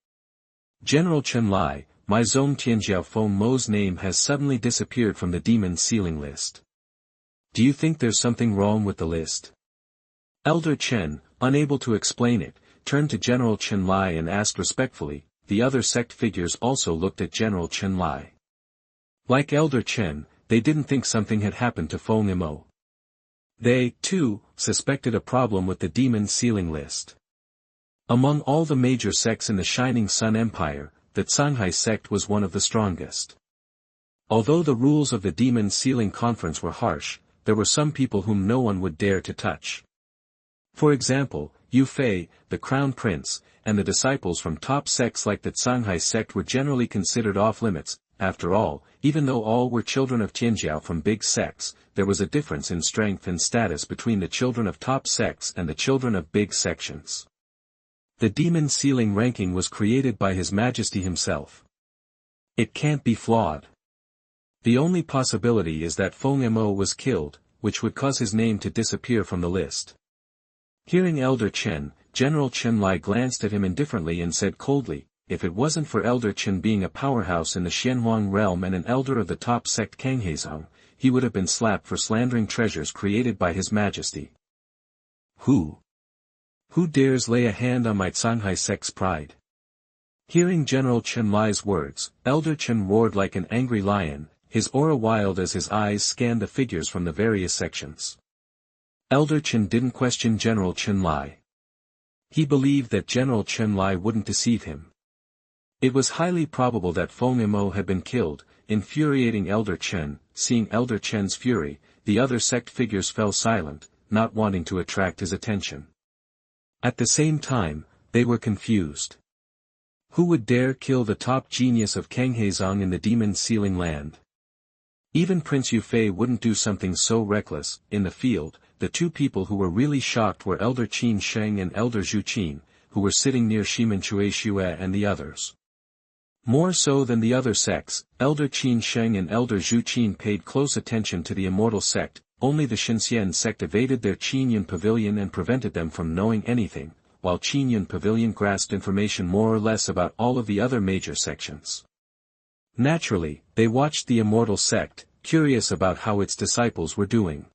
Speaker 1: General Chen Lai, my Zong Tianjiao Feng Mo's name has suddenly disappeared from the demon sealing list. Do you think there's something wrong with the list? Elder Chen, unable to explain it, turned to General Chen Lai and asked respectfully. The other sect figures also looked at General Chen Lai. Like Elder Chen, they didn't think something had happened to Feng Mo. They, too, suspected a problem with the demon sealing list. Among all the major sects in the Shining Sun Empire, the Xuanhua sect was one of the strongest. Although the rules of the demon sealing conference were harsh, there were some people whom no one would dare to touch. For example, Yufei, the crown prince, and the disciples from top sects like the Xuanhua sect were generally considered off-limits. After all, even though all were children of Tianjiao from big sects, there was a difference in strength and status between the children of top sects and the children of big sections. The demon sealing ranking was created by His Majesty himself. It can't be flawed. The only possibility is that Feng Mo was killed, which would cause his name to disappear from the list. Hearing Elder Chen, General Chen Lai glanced at him indifferently and said coldly, if it wasn't for Elder Chen being a powerhouse in the Xuanhuan realm and an elder of the top sect Kanghezong, he would have been slapped for slandering treasures created by His Majesty. Who dares lay a hand on my Xuanhua sect's pride? Hearing General Chen Lai's words, Elder Chen roared like an angry lion, his aura wild as his eyes scanned the figures from the various sections. Elder Chen didn't question General Chen Lai. He believed that General Chen Lai wouldn't deceive him. It was highly probable that Feng Mo had been killed, infuriating Elder Chen. Seeing Elder Chen's fury, the other sect figures fell silent, not wanting to attract his attention. At the same time, they were confused. Who would dare kill the top genius of Kanghaizong in the demon sealing land? Even Prince Yufei wouldn't do something so reckless. In the field, the two people who were really shocked were Elder Qin Sheng and Elder Zhu Qin, who were sitting near Shimen Chuexue and the others. More so than the other sects, Elder Qin Sheng and Elder Zhu Qin paid close attention to the Immortal Sect. Only the Shenxian sect evaded their Qinyun Pavilion and prevented them from knowing anything, while Qinyun Pavilion grasped information more or less about all of the other major sections. Naturally, they watched the Immortal Sect, curious about how its disciples were doing.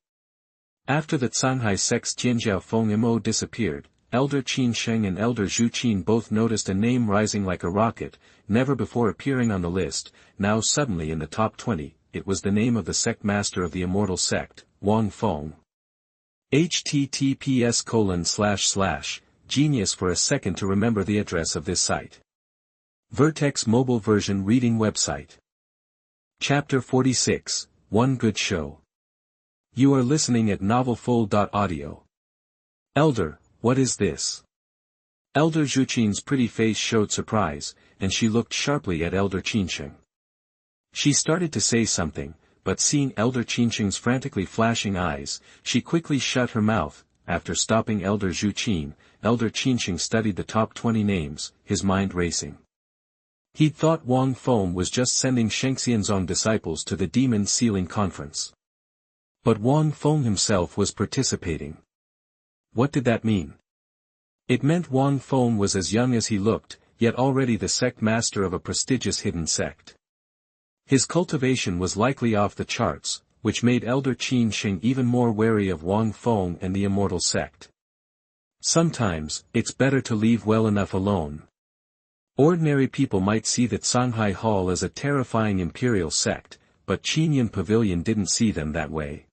Speaker 1: After the Canghai sect's Jianjiao Feng Mo disappeared, Elder Qin Sheng and Elder Zhu Qin both noticed a name rising like a rocket, never before appearing on the list. Now suddenly in the top 20, it was the name of the sect master of the Immortal Sect, Wang Feng. https:// Genius for a second to remember the address of this site. Vertex mobile version reading website. Chapter 46, One Good Show. You are listening at novelfull.audio. Elder, what is this? Elder Zhuqin's pretty face showed surprise, and she looked sharply at Elder Qinsheng. She started to say something, but seeing Elder Qinsheng's frantically flashing eyes, she quickly shut her mouth. After stopping Elder Zhu Qin, Elder Qinsheng studied the top 20 names, his mind racing. He'd thought Wang Feng was just sending Shenxianzong disciples to the Demon Sealing Conference. But Wang Feng himself was participating. What did that mean? It meant Wang Feng was as young as he looked, yet already the sect master of a prestigious hidden sect. His cultivation was likely off the charts, which made Elder Qin Sheng even more wary of Wang Feng and the Immortal Sect. Sometimes, it's better to leave well enough alone. Ordinary people might see the Canghai Hall as a terrifying imperial sect, but Qinyun Pavilion didn't see them that way.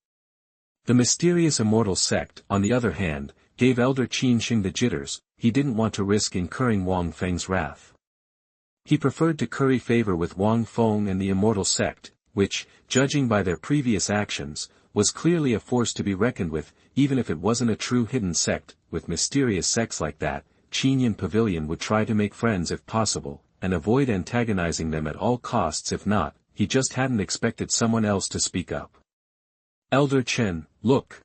Speaker 1: The mysterious Immortal Sect, on the other hand, gave Elder Qin Sheng the jitters. He didn't want to risk incurring Wang Feng's wrath. He preferred to curry favor with Wang Feng and the Immortal Sect, which, judging by their previous actions, was clearly a force to be reckoned with, even if it wasn't a true hidden sect. With mysterious sects like that, Qinyun Pavilion would try to make friends if possible, and avoid antagonizing them at all costs. If not, he just hadn't expected someone else to speak up. Elder Chen, look.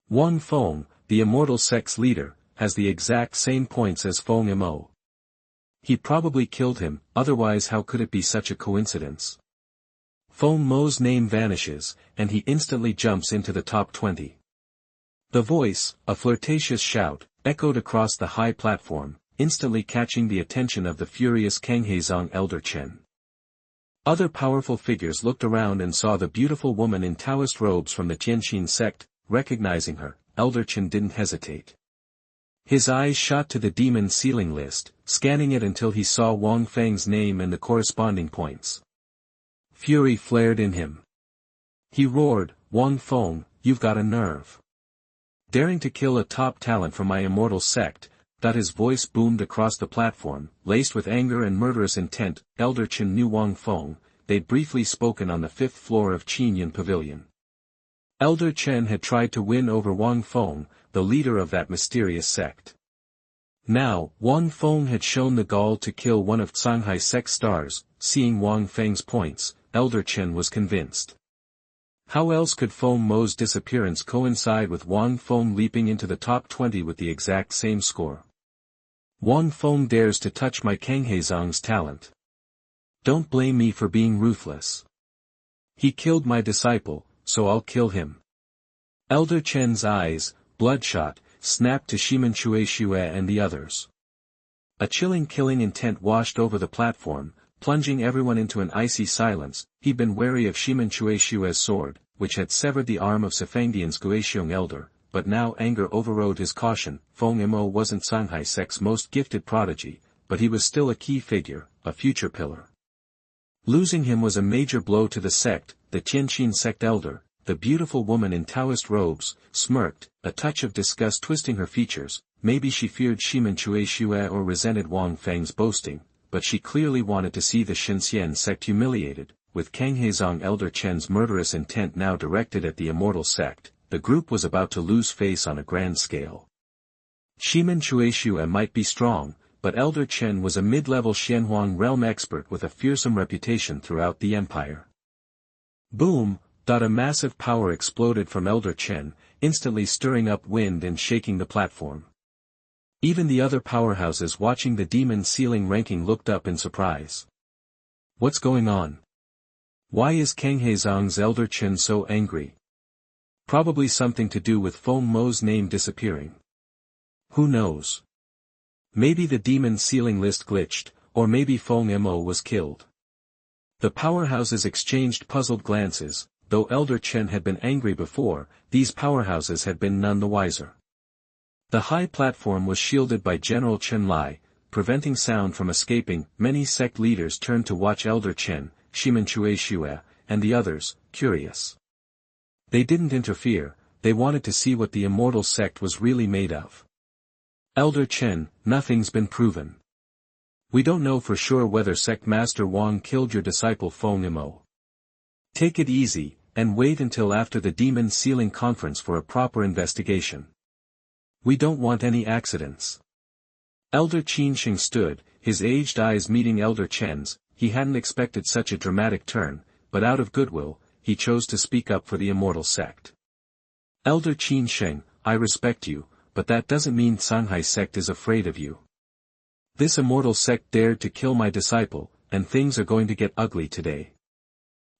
Speaker 1: Wang Feng, the Immortal Sect's leader, has the exact same points as Feng Mo. He probably killed him, otherwise how could it be such a coincidence? Feng Mo's name vanishes, and he instantly jumps into the top 20. The voice, a flirtatious shout, echoed across the high platform, instantly catching the attention of the furious Kanghaizong Elder Chen. Other powerful figures looked around and saw the beautiful woman in Taoist robes from the Tianqin sect. Recognizing her, Elder Chen didn't hesitate. His eyes shot to the demon sealing list, scanning it until he saw Wang Feng's name and the corresponding points. Fury flared in him. He roared, Wang Feng, you've got a nerve. Daring to kill a top talent from my Immortal Sect. His voice boomed across the platform, laced with anger and murderous intent. Elder Chen knew Wang Feng. They'd briefly spoken on the 5th floor of Qinyun Pavilion. Elder Chen had tried to win over Wang Feng, the leader of that mysterious sect. Now, Wang Feng had shown the gall to kill one of Canghai Sect's stars. Seeing Wang Feng's points, Elder Chen was convinced. How else could Feng Mo's disappearance coincide with Wang Feng leaping into the top 20 with the exact same score? Wang Feng dares to touch my Kanghaizong's talent. Don't blame me for being ruthless. He killed my disciple, so I'll kill him. Elder Chen's eyes, bloodshot, snapped to Shimen Chuexue and the others. A chilling killing intent washed over the platform, plunging everyone into an icy silence. He'd been wary of Shimen Chuexue's sword, which had severed the arm of Sifangdian's Guixiong elder, but now anger overrode his caution. Feng Mo wasn't Canghai Sect's most gifted prodigy, but he was still a key figure, a future pillar. Losing him was a major blow to the sect. The Tianqin sect elder, the beautiful woman in Taoist robes, smirked, a touch of disgust twisting her features. Maybe she feared Shimen or resented Wang Feng's boasting, but she clearly wanted to see the Shenxian sect humiliated. With Canghezong Elder Chen's murderous intent now directed at the Immortal Sect, the group was about to lose face on a grand scale. Shimen might be strong, but Elder Chen was a mid-level Xuanhuan realm expert with a fearsome reputation throughout the empire. Boom! A massive power exploded from Elder Chen, instantly stirring up wind and shaking the platform. Even the other powerhouses watching the demon ceiling ranking looked up in surprise. What's going on? Why is Canghezong's Elder Chen so angry? Probably something to do with Feng Mo's name disappearing. Who knows? Maybe the demon ceiling list glitched, or maybe Feng Mo was killed. The powerhouses exchanged puzzled glances. Though Elder Chen had been angry before, these powerhouses had been none the wiser. The high platform was shielded by General Chen Lai, preventing sound from escaping. Many sect leaders turned to watch Elder Chen, Shimen and the others, curious. They didn't interfere, they wanted to see what the Immortal Sect was really made of. Elder Chen, nothing's been proven. We don't know for sure whether Sect Master Wang killed your disciple Feng Mo. Take it easy, and wait until after the Demon Ceiling Conference for a proper investigation. We don't want any accidents. Elder Qinsheng stood, his aged eyes meeting Elder Chen's. He hadn't expected such a dramatic turn, but out of goodwill, he chose to speak up for the Immortal Sect. Elder Qinsheng, I respect you, but that doesn't mean Shanghai Sect is afraid of you. This Immortal Sect dared to kill my disciple, and things are going to get ugly today.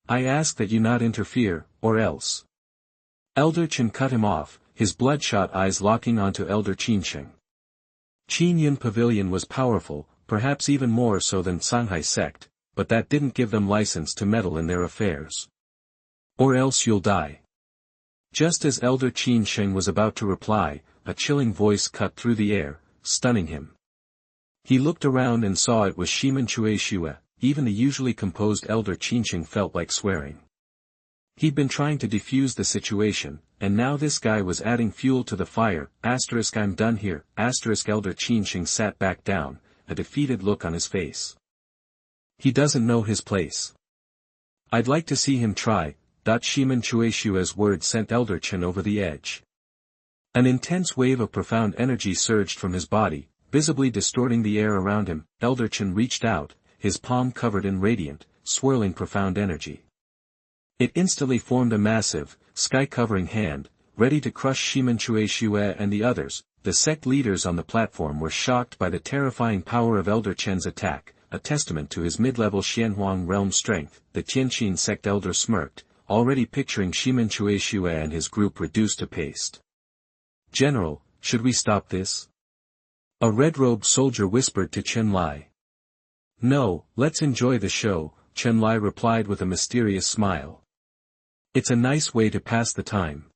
Speaker 1: I ask that you not interfere, or else. Elder Chen cut him off, his bloodshot eyes locking onto Elder Qinsheng. Qinyun Pavilion was powerful, perhaps even more so than Shanghai Sect, but that didn't give them license to meddle in their affairs. Or else you'll die. Just as Elder Qinsheng was about to reply, a chilling voice cut through the air, stunning him. He looked around and saw it was Shimen Shueishue. Even the usually composed Elder Qinsheng felt like swearing. He'd been trying to defuse the situation, and now this guy was adding fuel to the fire. I'm done here. Elder Qinsheng sat back down, a defeated look on his face. He doesn't know his place. I'd like to see him try. Shimen Shueishue's words sent Elder Chen over the edge. An intense wave of profound energy surged from his body, visibly distorting the air around him. Elder Chen reached out, his palm covered in radiant, swirling profound energy. It instantly formed a massive, sky-covering hand, ready to crush Shimen Shueishue and the others. The sect leaders on the platform were shocked by the terrifying power of Elder Chen's attack, a testament to his mid-level Xuanhuan realm strength. The Tianqin sect elder smirked, already picturing Shimen Shueishue and his group reduced to paste. General, should we stop this? A red-robed soldier whispered to Chen Lai. No, let's enjoy the show, Chen Lai replied with a mysterious smile. It's a nice way to pass the time.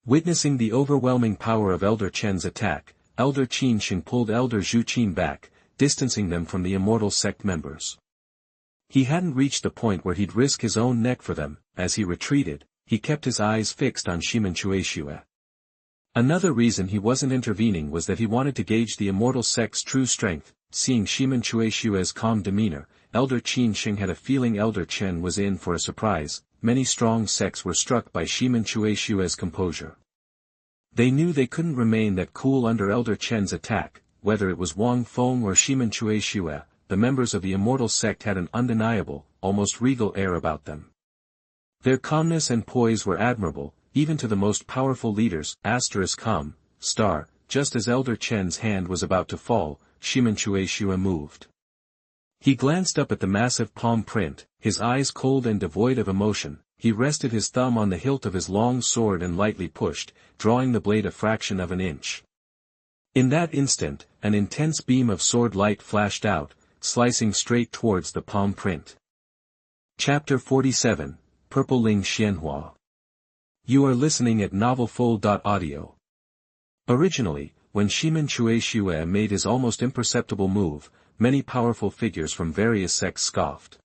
Speaker 1: Witnessing the overwhelming power of Elder Chen's attack, Elder Qinsheng pulled Elder Zhu Qin back, distancing them from the Immortal Sect members. He hadn't reached the point where he'd risk his own neck for them. As he retreated, he kept his eyes fixed on Shimen Shueishue. Another reason he wasn't intervening was that he wanted to gauge the Immortal Sect's true strength. Seeing Shimen Shueishue's calm demeanor, Elder Qinsheng had a feeling Elder Chen was in for a surprise. Many strong sects were struck by Shimen Shueishue's composure. They knew they couldn't remain that cool under Elder Chen's attack. Whether it was Wang Feng or Shimen Shueishue, the members of the Immortal Sect had an undeniable, almost regal air about them. Their calmness and poise were admirable, even to the most powerful leaders. Just as Elder Chen's hand was about to fall, Shimen Shueishue moved. He glanced up at the massive palm print, his eyes cold and devoid of emotion. He rested his thumb on the hilt of his long sword and lightly pushed, drawing the blade a fraction of an inch. In that instant, an intense beam of sword light flashed out, slicing straight towards the palm print. Chapter 47, Purple Ling Xuanhua. You are listening at novelfull.audio. Originally, when Shimen Shueishue made his almost imperceptible move, many powerful figures from various sects scoffed.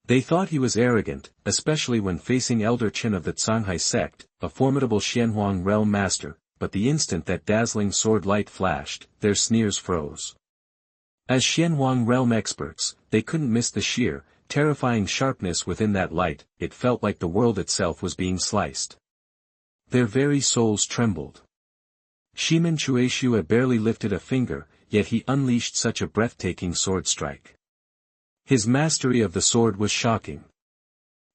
Speaker 1: They thought he was arrogant, especially when facing Elder Chen of the Xuanhua sect, a formidable Xuanhuan realm master, but the instant that dazzling sword light flashed, their sneers froze. As Xuanhuan realm experts, they couldn't miss the sheer, terrifying sharpness within that light. It felt like the world itself was being sliced. Their very souls trembled. Ximenchueshua barely lifted a finger, yet he unleashed such a breathtaking sword strike. His mastery of the sword was shocking.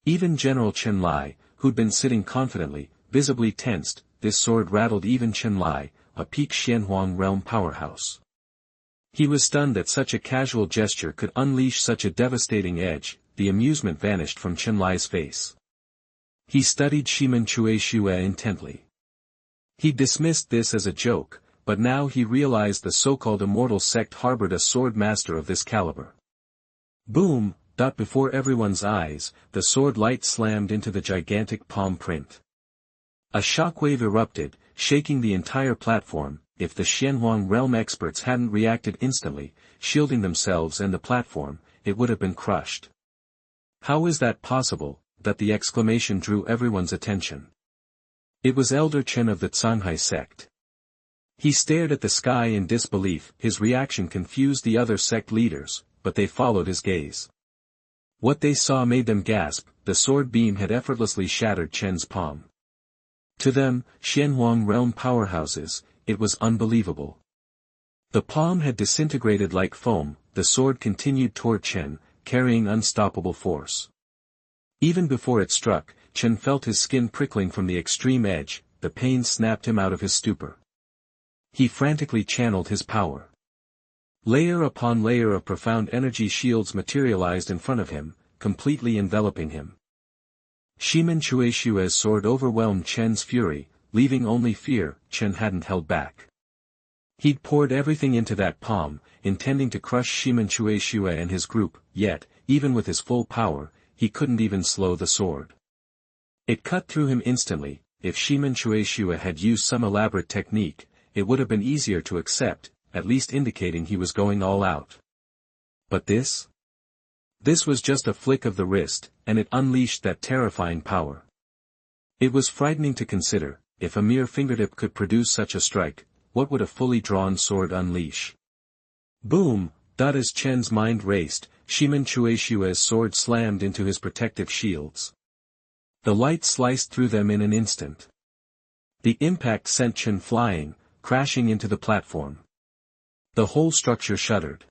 Speaker 1: Even General Chen Lai, who'd been sitting confidently, visibly tensed, this sword rattled even Chen Lai, a peak Xuanhuan realm powerhouse. He was stunned that such a casual gesture could unleash such a devastating edge. The amusement vanished from Chen Lai's face. He studied Ximenchueshua intently. He dismissed this as a joke, but now he realized the so-called Immortal Sect harbored a sword master of this caliber. Boom! Before everyone's eyes, the sword light slammed into the gigantic palm print. A shockwave erupted, shaking the entire platform. If the Xuanhuan realm experts hadn't reacted instantly, shielding themselves and the platform, it would have been crushed. How is that possible? That the exclamation drew everyone's attention. It was Elder Chen of the Xuanhua sect. He stared at the sky in disbelief. His reaction confused the other sect leaders, but they followed his gaze. What they saw made them gasp. The sword beam had effortlessly shattered Chen's palm. To them, Xuanhuan realm powerhouses, it was unbelievable. The palm had disintegrated like foam. The sword continued toward Chen, carrying unstoppable force. Even before it struck, Chen felt his skin prickling from the extreme edge. The pain snapped him out of his stupor. He frantically channeled his power. Layer upon layer of profound energy shields materialized in front of him, completely enveloping him. Ximenchueshua's sword overwhelmed Chen's fury, leaving only fear. Chen hadn't held back. He'd poured everything into that palm, intending to crush Ximenchueshua and his group, yet, even with his full power, he couldn't even slow the sword. It cut through him instantly. If Ximenchueshua had used some elaborate technique, it would have been easier to accept, at least indicating he was going all out. But this? This was just a flick of the wrist, and it unleashed that terrifying power. It was frightening to consider. If a mere fingertip could produce such a strike, what would a fully drawn sword unleash? Boom! As Chen's mind raced, Ximenchueshua's sword slammed into his protective shields. The light sliced through them in an instant. The impact sent Chen flying, crashing into the platform. The whole structure shuddered.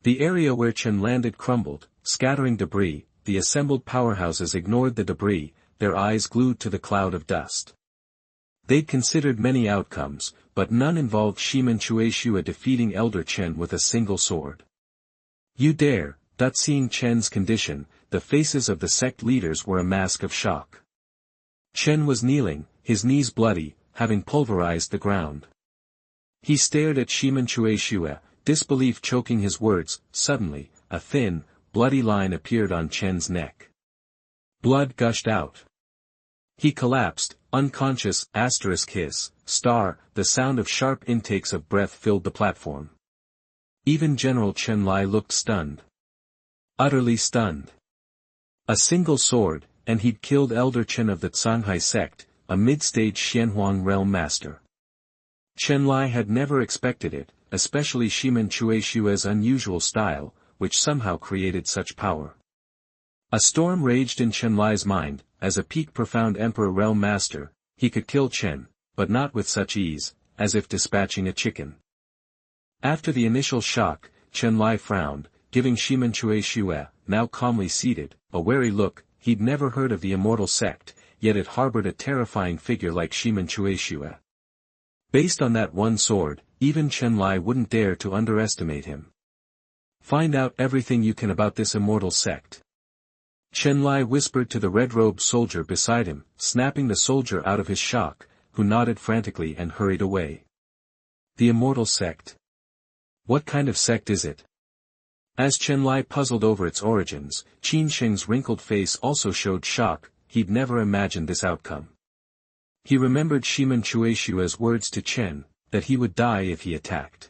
Speaker 1: The area where Chen landed crumbled, scattering debris. The assembled powerhouses ignored the debris, their eyes glued to the cloud of dust. They'd considered many outcomes, but none involved Ximenchueshua defeating Elder Chen with a single sword. You dare! Seeing Chen's condition, the faces of the sect leaders were a mask of shock. Chen was kneeling, his knees bloody, having pulverized the ground. He stared at Ximenchueshua, disbelief choking his words. Suddenly, a thin, bloody line appeared on Chen's neck. Blood gushed out. He collapsed, unconscious. His star, the sound of sharp intakes of breath filled the platform. Even General Chen Lai looked stunned. Utterly stunned. A single sword, and he'd killed Elder Chen of the Xuanhua sect, a mid-stage Xuanhuan realm master. Chen Lai had never expected it, especially Ximenchueshua's unusual style, which somehow created such power. A storm raged in Chen Lai's mind. As a peak profound Emperor realm master, he could kill Chen, but not with such ease, as if dispatching a chicken. After the initial shock, Chen Lai frowned, giving Ximenchueshua, now calmly seated, a wary look. He'd never heard of the Immortal Sect, yet it harbored a terrifying figure like Ximenchueshua. Based on that one sword, even Chen Lai wouldn't dare to underestimate him. Find out everything you can about this Immortal Sect. Chen Lai whispered to the red-robed soldier beside him, snapping the soldier out of his shock, who nodded frantically and hurried away. The Immortal Sect. What kind of sect is it? As Chen Lai puzzled over its origins, Qin Sheng's wrinkled face also showed shock. He'd never imagined this outcome. He remembered Ximenchueshua's words to Chen, that he would die if he attacked.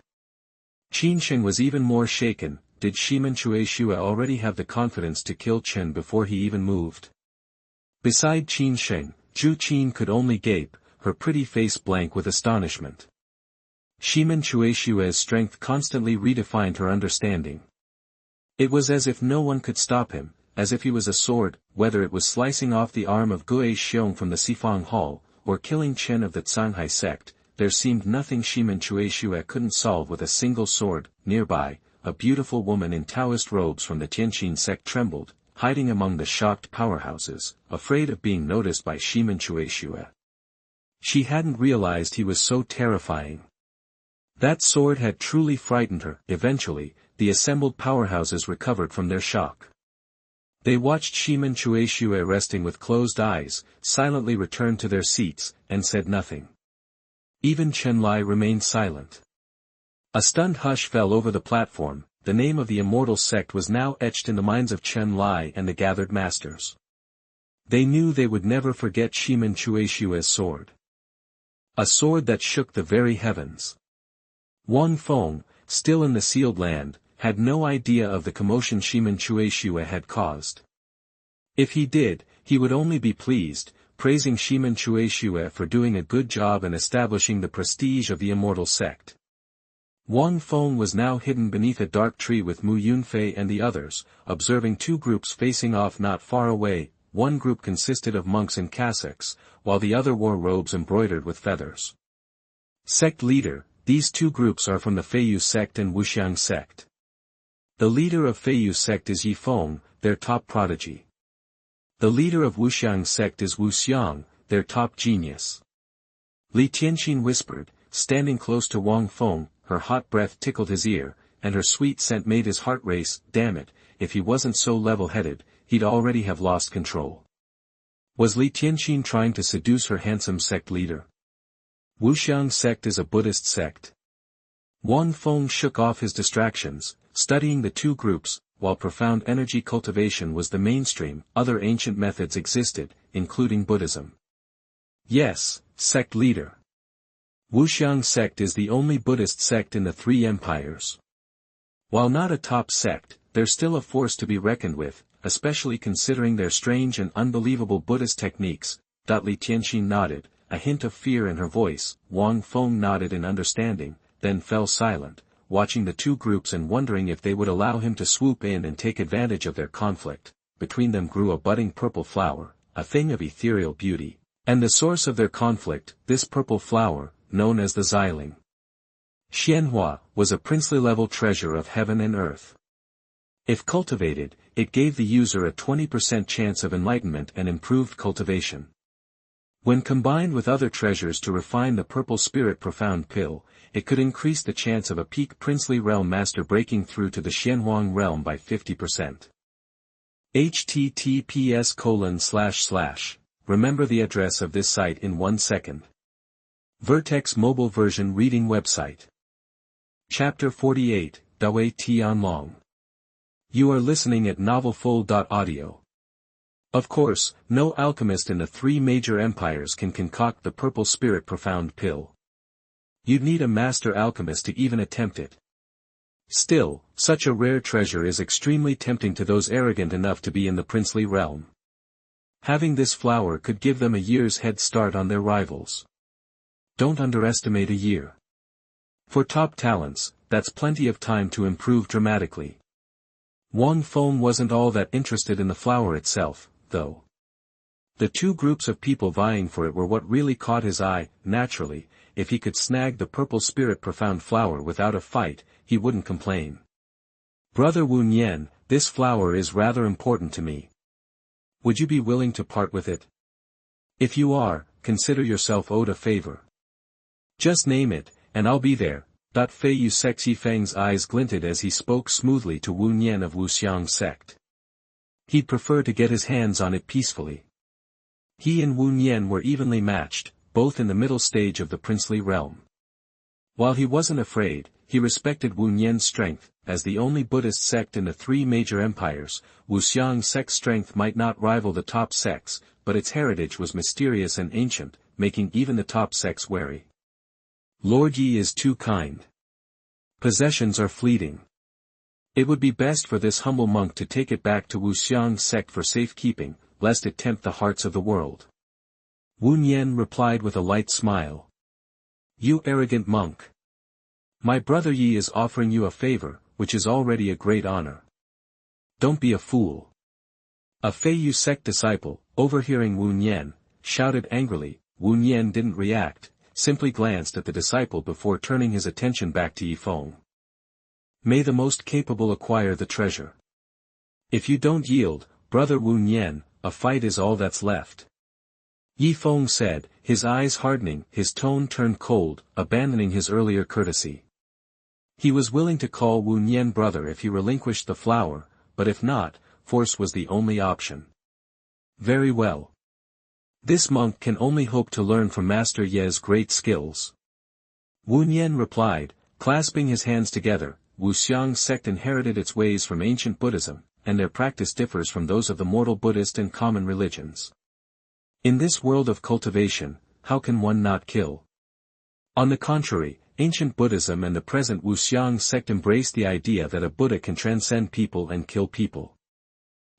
Speaker 1: Qin Sheng was even more shaken. did Ximenchueshua already have the confidence to kill Chen before he even moved. Beside Qin Sheng, Zhu Qin could only gape, her pretty face blank with astonishment. Ximenchueshua's strength constantly redefined her understanding. It was as if no one could stop him, as if he was a sword, whether it was slicing off the arm of Gue Xiong from the Sifang Hall, or killing Chen of the Zhanghai sect. There seemed nothing Ximenchueshua couldn't solve with a single sword. Nearby, a beautiful woman in Taoist robes from the Tianqin sect trembled, hiding among the shocked powerhouses, afraid of being noticed by Ximenchueshua. She hadn't realized he was so terrifying. That sword had truly frightened her. Eventually, the assembled powerhouses recovered from their shock. They watched Ximenchueshua resting with closed eyes, silently returned to their seats, and said nothing. Even Chen Lai remained silent. A stunned hush fell over the platform. The name of the Immortal Sect was now etched in the minds of Chen Lai and the gathered masters. They knew they would never forget Ximenchueshua's sword. A sword that shook the very heavens. Wang Feng, still in the sealed land, had no idea of the commotion Ximenchueshua had caused. If he did, he would only be pleased, praising Ximenchueshua for doing a good job and establishing the prestige of the Immortal Sect. Wang Feng was now hidden beneath a dark tree with Mu Yunfei and the others, observing two groups facing off not far away. One group consisted of monks in cassocks, while the other wore robes embroidered with feathers. Sect leader, these two groups are from the Feiyu sect and Wuxiang sect. The leader of Feiyu sect is Yi Feng, their top prodigy. The leader of Wuxiang sect is Wu Xiang, their top genius. Li Tianqin whispered, standing close to Wang Feng. Her hot breath tickled his ear, and her sweet scent made his heart race. Damn it, if he wasn't so level-headed, he'd already have lost control. Was Li Tianqin trying to seduce her handsome sect leader? Wuxiang sect is a Buddhist sect. Wang Feng shook off his distractions, studying the two groups. While profound energy cultivation was the mainstream, other ancient methods existed, including Buddhism. Yes, sect leader. Wuxiang sect is the only Buddhist sect in the three empires. While not a top sect, they're still a force to be reckoned with, especially considering their strange and unbelievable Buddhist techniques. Li Tianqin nodded, a hint of fear in her voice. Wang Feng nodded in understanding, then fell silent, watching the two groups and wondering if they would allow him to swoop in and take advantage of their conflict. Between them grew a budding purple flower, a thing of ethereal beauty, and the source of their conflict, this purple flower, known as the Xiling. Xuanhua was a princely-level treasure of heaven and earth. If cultivated, it gave the user a 20% chance of enlightenment and improved cultivation. When combined with other treasures to refine the purple spirit profound pill, it could increase the chance of a peak princely realm master breaking through to the Xuanhuan realm by 50%. https:// Remember the address of this site in 1 second. Vertex mobile version reading website. Chapter 48, Dawei Tianlong. You are listening at novelfull.audio. Of course, no alchemist in the three major empires can concoct the purple spirit profound pill. You'd need a master alchemist to even attempt it. Still, such a rare treasure is extremely tempting to those arrogant enough to be in the princely realm. Having this flower could give them a year's head start on their rivals. Don't underestimate a year. For top talents, that's plenty of time to improve dramatically. Wang Feng wasn't all that interested in the flower itself, though. The two groups of people vying for it were what really caught his eye. Naturally, if he could snag the purple spirit profound flower without a fight, he wouldn't complain. Brother Wu Nian, this flower is rather important to me. Would you be willing to part with it? If you are, consider yourself owed a favor. Just name it, and I'll be there. Feiyu Sexy Feng's eyes glinted as he spoke smoothly to Wu Nian of Wuxiang sect. He'd prefer to get his hands on it peacefully. He and Wu Nian were evenly matched, both in the middle stage of the princely realm. While he wasn't afraid, he respected Wu Nian's strength. As the only Buddhist sect in the three major empires, Wuxiang sect's strength might not rival the top sects, but its heritage was mysterious and ancient, making even the top sects wary. Lord Yi is too kind. Possessions are fleeting. It would be best for this humble monk to take it back to Wuxiang's sect for safekeeping, lest it tempt the hearts of the world. Wu Nian replied with a light smile. You arrogant monk! My brother Yi is offering you a favor, which is already a great honor. Don't be a fool. A Feiyu sect disciple, overhearing Wu Nian, shouted angrily. Wu Nian didn't react, simply glanced at the disciple before turning his attention back to Yifeng. May the most capable acquire the treasure. If you don't yield, brother Wu Nian, a fight is all that's left. Yifeng said, his eyes hardening, his tone turned cold, abandoning his earlier courtesy. He was willing to call Wu Nian brother if he relinquished the flower, but if not, force was the only option. Very well. This monk can only hope to learn from Master Ye's great skills. Wu Nian replied, clasping his hands together. Wuxiang's sect inherited its ways from ancient Buddhism, and their practice differs from those of the mortal Buddhist and common religions. In this world of cultivation, how can one not kill? On the contrary, ancient Buddhism and the present Wuxiang sect embrace the idea that a Buddha can transcend people and kill people.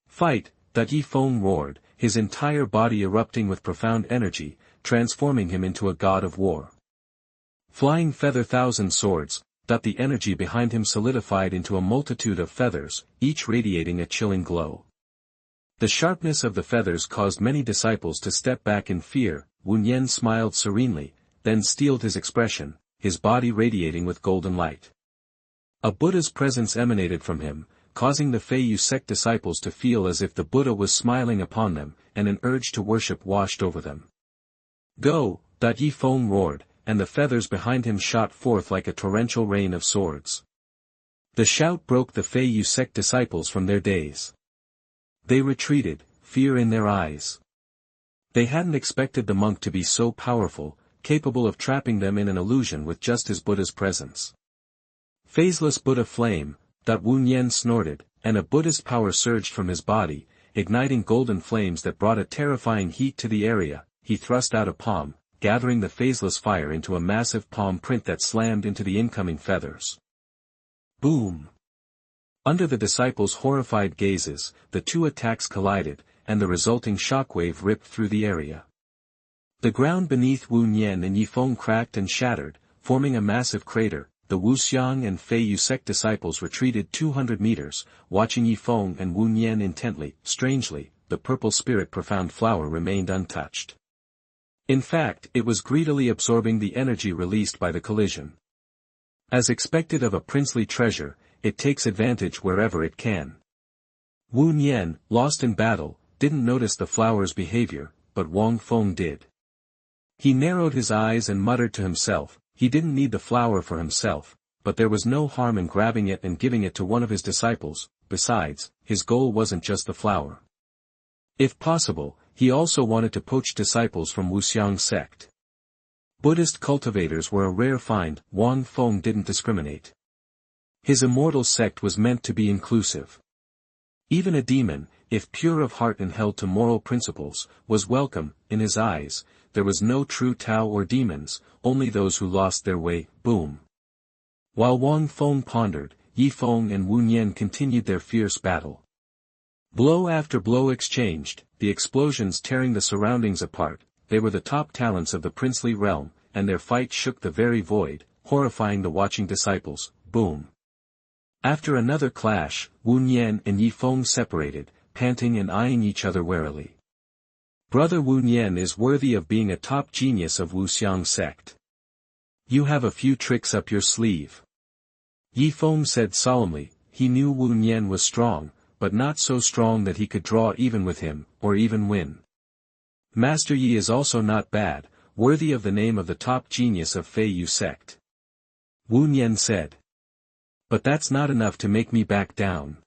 Speaker 1: Fight, that Yifeng roared, his entire body erupting with profound energy, transforming him into a god of war. Flying feather thousand swords, that the energy behind him solidified into a multitude of feathers, each radiating a chilling glow. The sharpness of the feathers caused many disciples to step back in fear. Wu Nian smiled serenely, then steeled his expression, his body radiating with golden light. A Buddha's presence emanated from him, causing the Feiyu sect disciples to feel as if the Buddha was smiling upon them, and an urge to worship washed over them. Go! Yifeng roared, and the feathers behind him shot forth like a torrential rain of swords. The shout broke the Feiyu sect disciples from their daze. They retreated, fear in their eyes. They hadn't expected the monk to be so powerful, capable of trapping them in an illusion with just his Buddha's presence. Phaseless Buddha flame, Wu Nian snorted, and a Buddhist power surged from his body, igniting golden flames that brought a terrifying heat to the area. He thrust out a palm, gathering the phaseless fire into a massive palm print that slammed into the incoming feathers. Boom! Under the disciples' horrified gazes, the two attacks collided, and the resulting shockwave ripped through the area. The ground beneath Wu Nian and Yifeng cracked and shattered, forming a massive crater. The Wuxiang and Feiyu sect disciples retreated 200 meters, watching Yifeng and Wu Nian intently. Strangely, the purple spirit profound flower remained untouched. In fact, it was greedily absorbing the energy released by the collision. As expected of a princely treasure, it takes advantage wherever it can. Wu Nian, lost in battle, didn't notice the flower's behavior, but Wang Feng did. He narrowed his eyes and muttered to himself. He didn't need the flower for himself, but there was no harm in grabbing it and giving it to one of his disciples. Besides, his goal wasn't just the flower. If possible, he also wanted to poach disciples from Wuxiang's sect. Buddhist cultivators were a rare find. Wang Feng didn't discriminate. His Immortal Sect was meant to be inclusive. Even a demon, if pure of heart and held to moral principles, was welcome. In his eyes, there was no true Tao or demons, only those who lost their way. Boom! While Wang Feng pondered, Yifeng and Wu Nian continued their fierce battle. Blow after blow exchanged, the explosions tearing the surroundings apart. They were the top talents of the princely realm, and their fight shook the very void, horrifying the watching disciples. Boom! After another clash, Wu Nian and Yifeng separated, panting and eyeing each other warily. Brother Wu Nian is worthy of being a top genius of Wuxiang sect. You have a few tricks up your sleeve. Yifeng said solemnly. He knew Wu Nian was strong, but not so strong that he could draw even with him, or even win. Master Yi is also not bad, worthy of the name of the top genius of Feiyu sect. Wu Nian said. But that's not enough to make me back down.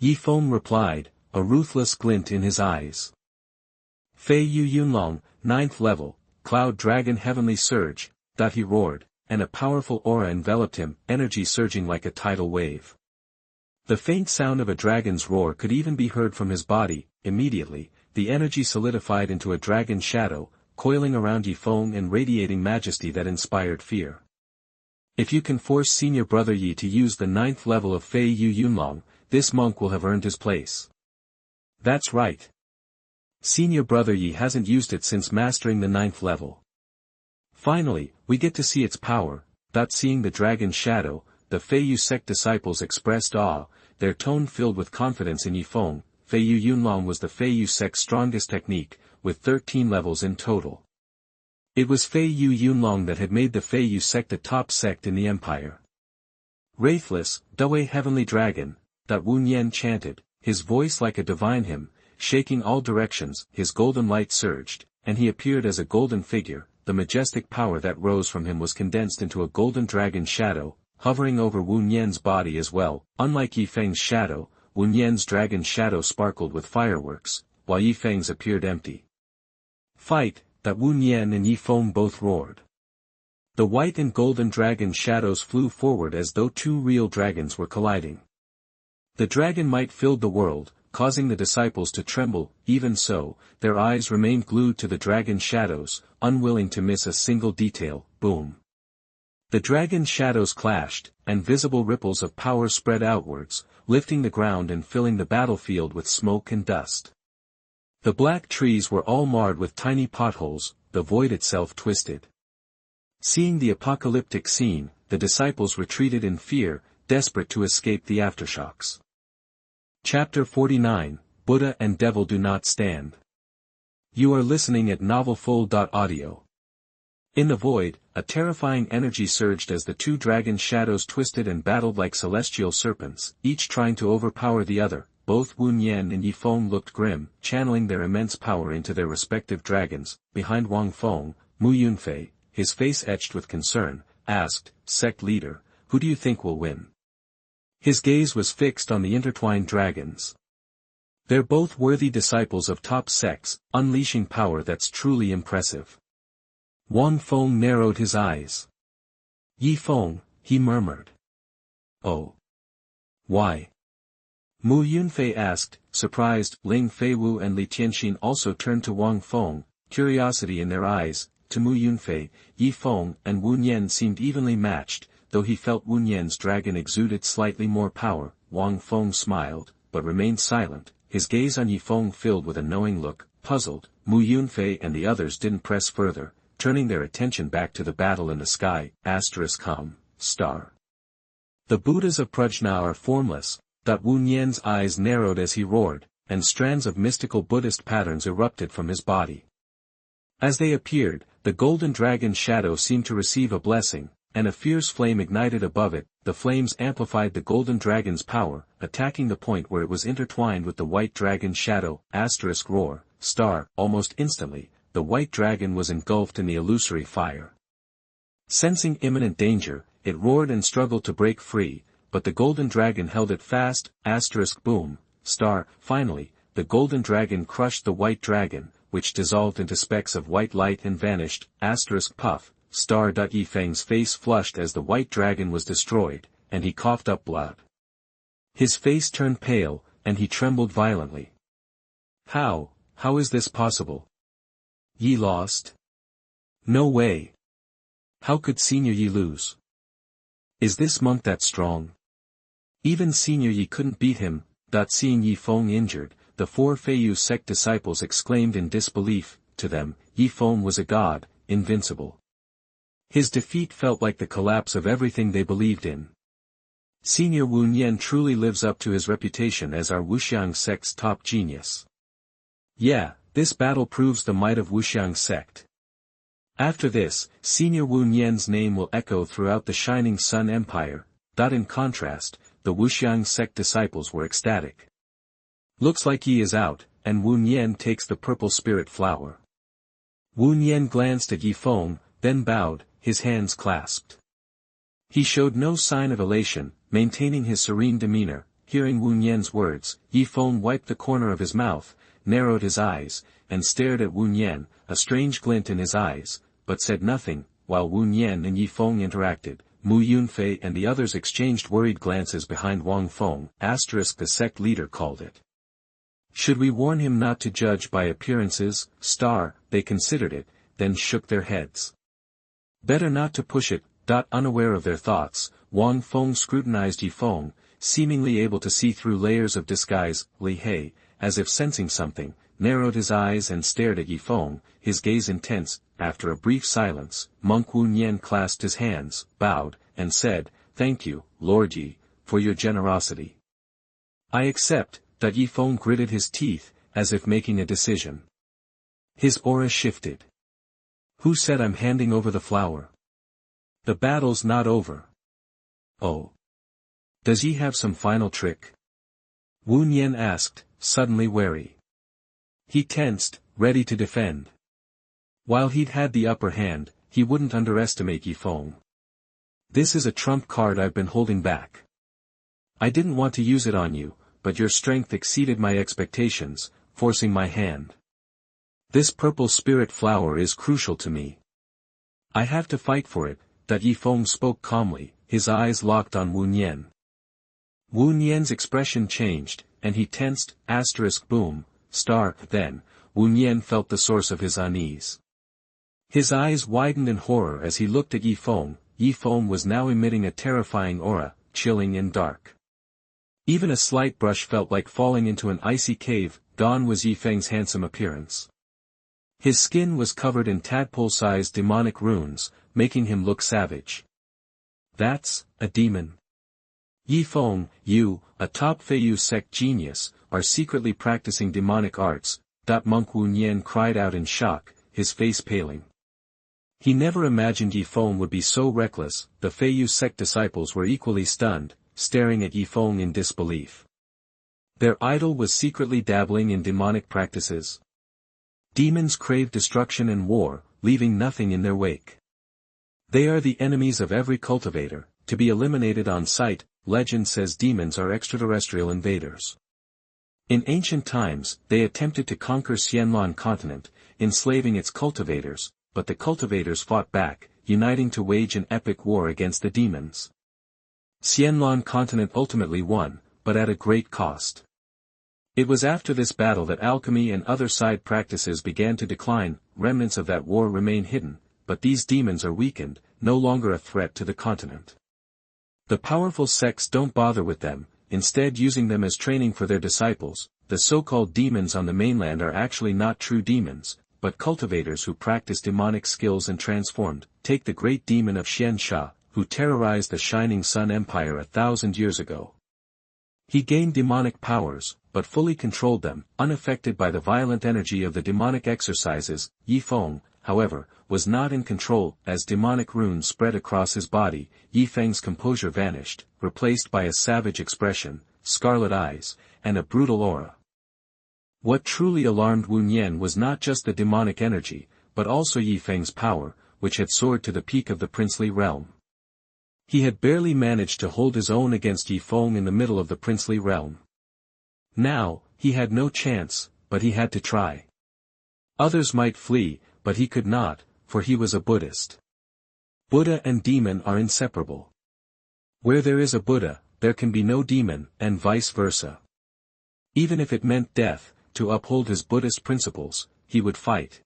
Speaker 1: Yifeng replied, a ruthless glint in his eyes. Feiyu Yunlong, 9th level, Cloud Dragon Heavenly Surge, he roared, and a powerful aura enveloped him, energy surging like a tidal wave. The faint sound of a dragon's roar could even be heard from his body. Immediately, the energy solidified into a dragon shadow, coiling around Yifeng and radiating majesty that inspired fear. If you can force senior brother Yi to use the 9th level of Fei Yu Yunlong, this monk will have earned his place. That's right. Senior brother Yi hasn't used it since mastering the 9th level. Finally, we get to see its power. Seeing the dragon shadow, the Fei Yu sect disciples expressed awe, their tone filled with confidence in Yifeng. Fei Yu Yunlong was the Fei Yu sect's strongest technique, with 13 levels in total. It was Fei Yu Yunlong that had made the Fei Yu sect the top sect in the empire. Wraithless, Dawei heavenly dragon, Wu Nian chanted, his voice like a divine hymn, shaking all directions. His golden light surged, and he appeared as a golden figure. The majestic power that rose from him was condensed into a golden dragon shadow, hovering over Wu Nian's body as well. Unlike Yifeng's shadow, Wu Nian's dragon shadow sparkled with fireworks, while Yifeng's appeared empty. Fight! Wu Nian and Yifeng both roared. The white and golden dragon shadows flew forward as though two real dragons were colliding. The dragon might filled the world, causing the disciples to tremble. Even so, their eyes remained glued to the dragon shadows, unwilling to miss a single detail. Boom! The dragon shadows clashed, and visible ripples of power spread outwards, lifting the ground and filling the battlefield with smoke and dust. The black trees were all marred with tiny potholes, the void itself twisted. Seeing the apocalyptic scene, the disciples retreated in fear, desperate to escape the aftershocks. Chapter 49, Buddha and Devil Do Not Stand. You are listening at novelfull.audio. In the void, a terrifying energy surged as the two dragon shadows twisted and battled like celestial serpents, each trying to overpower the other. Both Wu Nian and Yifeng looked grim, channeling their immense power into their respective dragons. Behind Wang Feng, Mu Yunfei, his face etched with concern, asked, "Sect leader, who do you think will win?" His gaze was fixed on the intertwined dragons. They're both worthy disciples of top sects, unleashing power that's truly impressive. Wang Feng narrowed his eyes. "Yifeng," he murmured. "Oh. Why?" Mu Yunfei asked, surprised. Ling Feiwu and Li Tianxin also turned to Wang Feng, curiosity in their eyes. To Mu Yunfei, Yifeng and Wu Nian seemed evenly matched, though he felt Wu Nian's dragon exuded slightly more power. Wang Feng smiled, but remained silent, his gaze on Yifeng filled with a knowing look. Puzzled, Mu Yunfei and the others didn't press further, turning their attention back to the battle in the sky. Star. The Buddhas of Prajna are formless. Wu Nian's eyes narrowed as he roared, and strands of mystical Buddhist patterns erupted from his body. As they appeared, the golden dragon shadow seemed to receive a blessing, and a fierce flame ignited above it. The flames amplified the golden dragon's power, attacking the point where it was intertwined with the white dragon shadow. Roar, star. Almost instantly, the white dragon was engulfed in the illusory fire. Sensing imminent danger, it roared and struggled to break free, but the golden dragon held it fast. Boom, star. Finally, the golden dragon crushed the white dragon, which dissolved into specks of white light and vanished. Puff, star. Yifeng's face flushed as the white dragon was destroyed, and he coughed up blood. His face turned pale, and he trembled violently. How is this possible? Yi lost? No way. How could Senior Yi lose? Is this monk that strong? Even Senior Yi couldn't beat him. Seeing Yifeng injured, the four Fei Yu sect disciples exclaimed in disbelief. To them, Yifeng was a god, invincible. His defeat felt like the collapse of everything they believed in. Senior Wu Nian truly lives up to his reputation as our Wuxiang sect's top genius. Yeah, this battle proves the might of Wuxiang sect. After this, Senior Wu Nian's name will echo throughout the Shining Sun Empire. In contrast, the Wuxiang sect disciples were ecstatic. Looks like Yi is out, and Wu Nian takes the purple spirit flower. Wu Nian glanced at Yifeng, then bowed, his hands clasped. He showed no sign of elation, maintaining his serene demeanor. Hearing Wu Nian's words, Yifeng wiped the corner of his mouth, narrowed his eyes, and stared at Wu Nian, a strange glint in his eyes, but said nothing. While Wu Nian and Yifeng interacted, Mu Yunfei and the others exchanged worried glances behind Wang Feng. The sect leader called it. Should we warn him not to judge by appearances? They considered it, then shook their heads. Better not to push it. Unaware of their thoughts, Wang Feng scrutinized Yi Feng, seemingly able to see through layers of disguise. Li He, as if sensing something, narrowed his eyes and stared at Yi Feng, his gaze intense. After a brief silence, Monk Wu Nian clasped his hands, bowed, and said, "Thank you, Lord Yi, for your generosity." "I accept," Yi Feng gritted his teeth, as if making a decision. His aura shifted. "Who said I'm handing over the flower? The battle's not over." "Oh. Does Yi have some final trick?" Wu Nian asked, suddenly wary. He tensed, ready to defend. While he'd had the upper hand, he wouldn't underestimate Yi Feng. "This is a trump card I've been holding back. I didn't want to use it on you, but your strength exceeded my expectations, forcing my hand. This purple spirit flower is crucial to me. I have to fight for it." Yi Feng spoke calmly, his eyes locked on Wu Nian. Wu Nian's expression changed, and he tensed. Boom, star. Then, Wu Nian felt the source of his unease. His eyes widened in horror as he looked at Yi Feng. Yi Feng was now emitting a terrifying aura, chilling and dark. Even a slight brush felt like falling into an icy cave. Gone was Yi Feng's handsome appearance. His skin was covered in tadpole-sized demonic runes, making him look savage. "That's a demon. Yi Feng, you, a top Feiyu sect genius, are secretly practicing demonic arts." Monk Wu Nian cried out in shock, his face paling. He never imagined Yi Feng would be so reckless. The Feiyu sect disciples were equally stunned, staring at Yi Feng in disbelief. Their idol was secretly dabbling in demonic practices. Demons crave destruction and war, leaving nothing in their wake. They are the enemies of every cultivator, to be eliminated on sight. Legend says demons are extraterrestrial invaders. In ancient times, they attempted to conquer Xianlong continent, enslaving its cultivators, but the cultivators fought back, uniting to wage an epic war against the demons. Xianlong continent ultimately won, but at a great cost. It was after this battle that alchemy and other side practices began to decline. Remnants of that war remain hidden, but these demons are weakened, no longer a threat to the continent. The powerful sects don't bother with them, instead using them as training for their disciples. The so-called demons on the mainland are actually not true demons, but cultivators who practice demonic skills and transformed. Take the great demon of Xianxia, who terrorized the Shining Sun Empire 1,000 years ago. He gained demonic powers, but fully controlled them, unaffected by the violent energy of the demonic exercises. Yi Feng, however, was not in control. As demonic runes spread across his body, Yi Feng's composure vanished, replaced by a savage expression, scarlet eyes, and a brutal aura. What truly alarmed Wu Nian was not just the demonic energy, but also Yi Feng's power, which had soared to the peak of the princely realm. He had barely managed to hold his own against Yi Feng in the middle of the princely realm. Now, he had no chance, but he had to try. Others might flee, but he could not, for he was a Buddhist. Buddha and demon are inseparable. Where there is a Buddha, there can be no demon, and vice versa. Even if it meant death, to uphold his Buddhist principles, he would fight.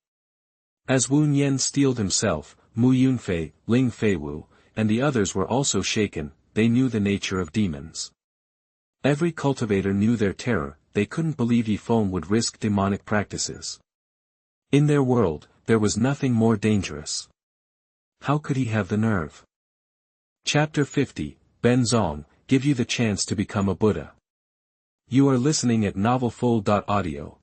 Speaker 1: As Wu Nian steeled himself, Mu Yunfei, Ling Feiwu, and the others were also shaken. They knew the nature of demons. Every cultivator knew their terror. They couldn't believe Yi Feng would risk demonic practices. In their world, there was nothing more dangerous. How could he have the nerve? Chapter 50, Benzong, give you the chance to become a Buddha. You are listening at novelfull.audio.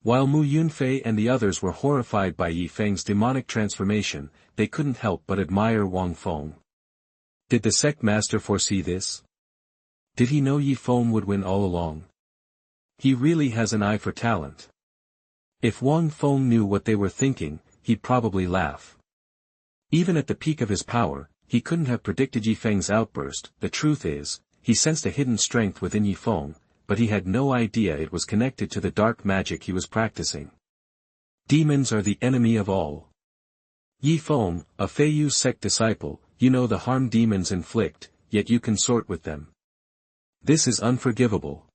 Speaker 1: While Mu Yunfei and the others were horrified by Yi Feng's demonic transformation, they couldn't help but admire Wang Feng. Did the sect master foresee this? Did he know Yi Feng would win all along? He really has an eye for talent. If Wang Feng knew what they were thinking, he'd probably laugh. Even at the peak of his power, he couldn't have predicted Yi Feng's outburst. The truth is, he sensed a hidden strength within Yi Feng, but he had no idea it was connected to the dark magic he was practicing. Demons are the enemy of all. Yi Feng, a Feiyu sect disciple, you know the harm demons inflict, yet you consort with them. This is unforgivable.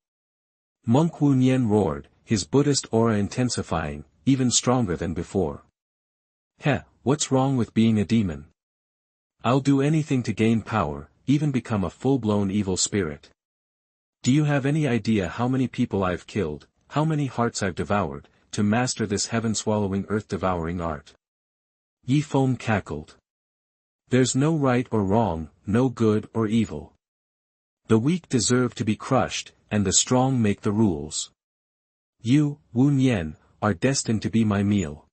Speaker 1: Monk Wu Nian roared, his Buddhist aura intensifying, even stronger than before. Heh, what's wrong with being a demon? I'll do anything to gain power, even become a full-blown evil spirit. Do you have any idea how many people I've killed, how many hearts I've devoured, to master this heaven-swallowing earth-devouring art? Yi Feng cackled. There's no right or wrong, no good or evil. The weak deserve to be crushed, and the strong make the rules. You, Wu Nian, are destined to be my meal.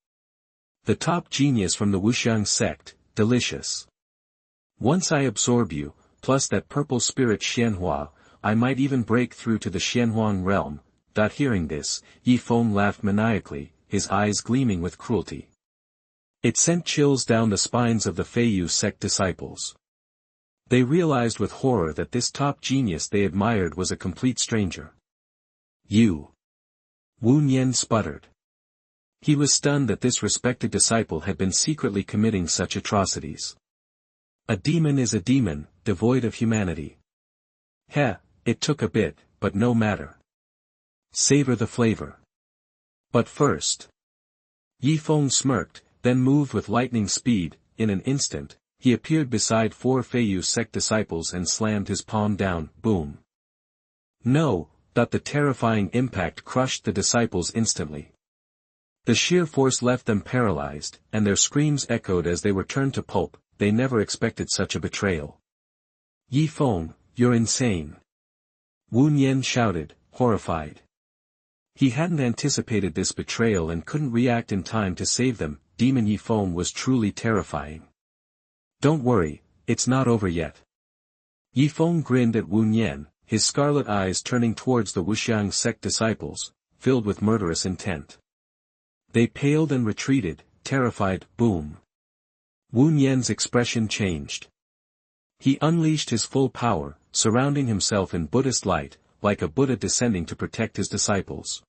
Speaker 1: The top genius from the Wuxiang sect, delicious. Once I absorb you, plus that purple spirit Xuanhua, I might even break through to the Xuanhuan realm. Hearing this, Yi Feng laughed maniacally, his eyes gleaming with cruelty. It sent chills down the spines of the Feiyu sect disciples. They realized with horror that this top genius they admired was a complete stranger. You. Wu Nian sputtered. He was stunned that this respected disciple had been secretly committing such atrocities. A demon is a demon, devoid of humanity. Heh, it took a bit, but no matter. Savor the flavor. But first. Yi Feng smirked, then moved with lightning speed. In an instant, he appeared beside 4 Feiyu sect disciples and slammed his palm down. Boom. No, that the terrifying impact crushed the disciples instantly. The sheer force left them paralyzed, and their screams echoed as they were turned to pulp. They never expected such a betrayal. Yi Feng, you're insane. Wu Nian shouted, horrified. He hadn't anticipated this betrayal and couldn't react in time to save them. Demon Yi Feng was truly terrifying. Don't worry, it's not over yet. Yi Feng grinned at Wu Nian, his scarlet eyes turning towards the Wuxiang sect disciples, filled with murderous intent. They paled and retreated, terrified. Boom. Wu Nian's expression changed. He unleashed his full power, surrounding himself in Buddhist light, like a Buddha descending to protect his disciples.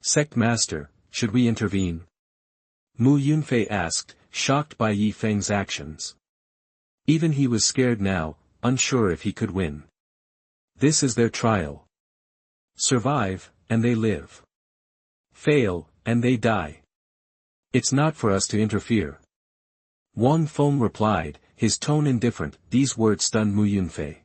Speaker 1: Sect Master, should we intervene? Mu Yunfei asked, shocked by Yi Feng's actions. Even he was scared now, unsure if he could win. This is their trial. Survive, and they live. Fail, and they die. It's not for us to interfere. Wang Feng replied, his tone indifferent. These words stunned Mu Yunfei.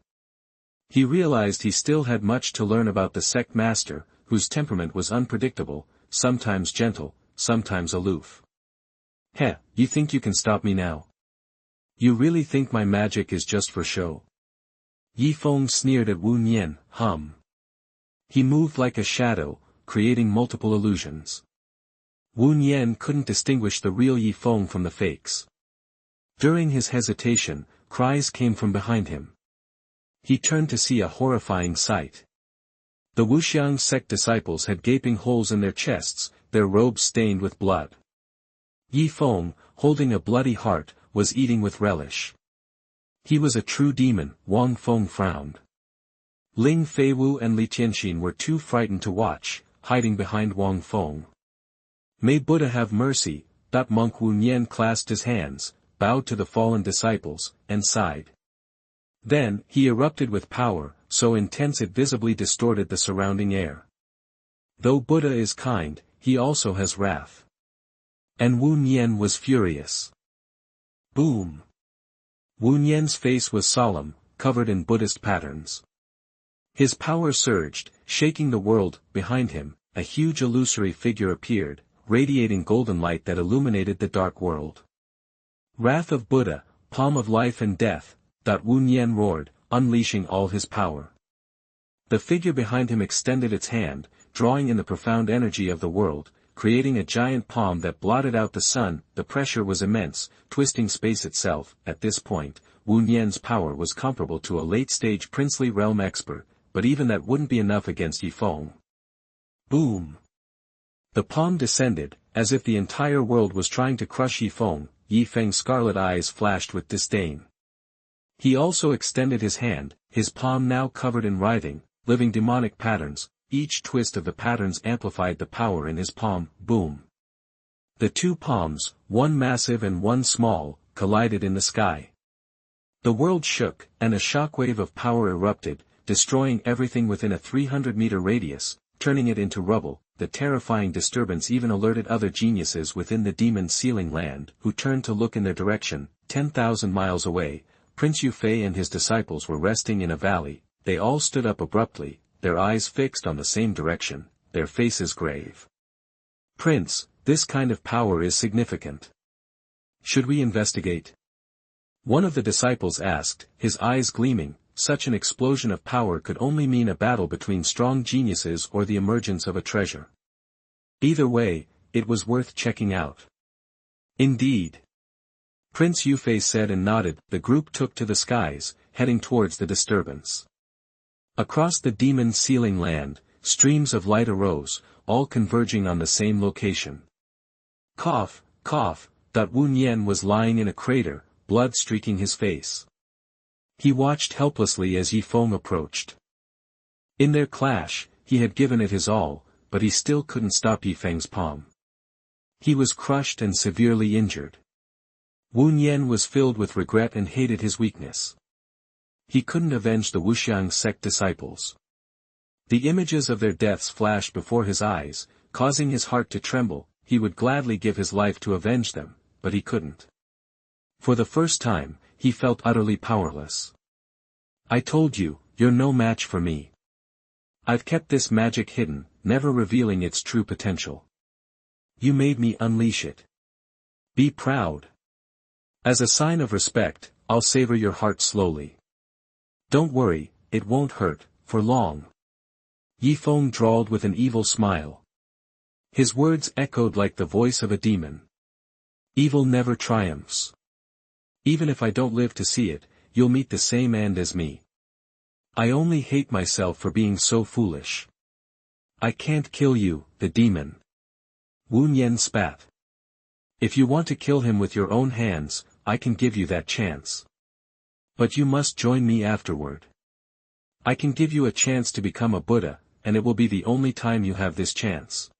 Speaker 1: He realized he still had much to learn about the sect master, whose temperament was unpredictable, sometimes gentle, sometimes aloof. Heh, you think you can stop me now? You really think my magic is just for show? Yi Feng sneered at Wu Nian. He moved like a shadow, creating multiple illusions. Wu Nian couldn't distinguish the real Yi Feng from the fakes. During his hesitation, cries came from behind him. He turned to see a horrifying sight. The Wuxiang sect disciples had gaping holes in their chests, their robes stained with blood. Yi Feng, holding a bloody heart, was eating with relish. He was a true demon. Wang Feng frowned. Ling Feiwu and Li Tianxin were too frightened to watch, hiding behind Wang Feng. May Buddha have mercy. Monk Wu Nian clasped his hands, bowed to the fallen disciples, and sighed. Then, he erupted with power, so intense it visibly distorted the surrounding air. Though Buddha is kind, he also has wrath. And Wu Nian was furious. Boom! Wu Nian's face was solemn, covered in Buddhist patterns. His power surged, shaking the world. Behind him, a huge illusory figure appeared, radiating golden light that illuminated the dark world. Wrath of Buddha, palm of life and death. Wu Nian roared, unleashing all his power. The figure behind him extended its hand, drawing in the profound energy of the world, creating a giant palm that blotted out the sun. The pressure was immense, twisting space itself. At this point, Wu Nian's power was comparable to a late-stage princely realm expert, but even that wouldn't be enough against Yi Feng. Boom! The palm descended, as if the entire world was trying to crush Yi Feng. Yi Feng's scarlet eyes flashed with disdain. He also extended his hand, his palm now covered in writhing, living demonic patterns. Each twist of the patterns amplified the power in his palm. Boom! The two palms, one massive and one small, collided in the sky. The world shook, and a shockwave of power erupted, destroying everything within a 300-meter radius, turning it into rubble. the terrifying disturbance even alerted other geniuses within the demon sealing land, who turned to look in their direction. 10,000 miles away, Prince Yufei and his disciples were resting in a valley. They all stood up abruptly, their eyes fixed on the same direction, their faces grave. "Prince, this kind of power is significant. Should we investigate?" one of the disciples asked, his eyes gleaming. Such an explosion of power could only mean a battle between strong geniuses or the emergence of a treasure. Either way, it was worth checking out. "Indeed," Prince Yufei said and nodded. The group took to the skies, heading towards the disturbance. Across the demon sealing land, streams of light arose, all converging on the same location. Cough, cough, Wu Nian was lying in a crater, blood streaking his face. He watched helplessly as Yi Feng approached. In their clash, he had given it his all, but he still couldn't stop Yi Feng's palm. He was crushed and severely injured. Wu Nian was filled with regret and hated his weakness. He couldn't avenge the Wuxiang sect disciples. The images of their deaths flashed before his eyes, causing his heart to tremble. He would gladly give his life to avenge them, but he couldn't. For the first time, he felt utterly powerless. "I told you, you're no match for me. I've kept this magic hidden, never revealing its true potential. You made me unleash it. Be proud. As a sign of respect, I'll savor your heart slowly. Don't worry, it won't hurt, for long." Yi Feng drawled with an evil smile. His words echoed like the voice of a demon. "Evil never triumphs. Even if I don't live to see it, you'll meet the same end as me. I only hate myself for being so foolish. I can't kill you, the demon." Wu Nian spat. "If you want to kill him with your own hands, I can give you that chance. But you must join me afterward. I can give you a chance to become a Buddha, and it will be the only time you have this chance."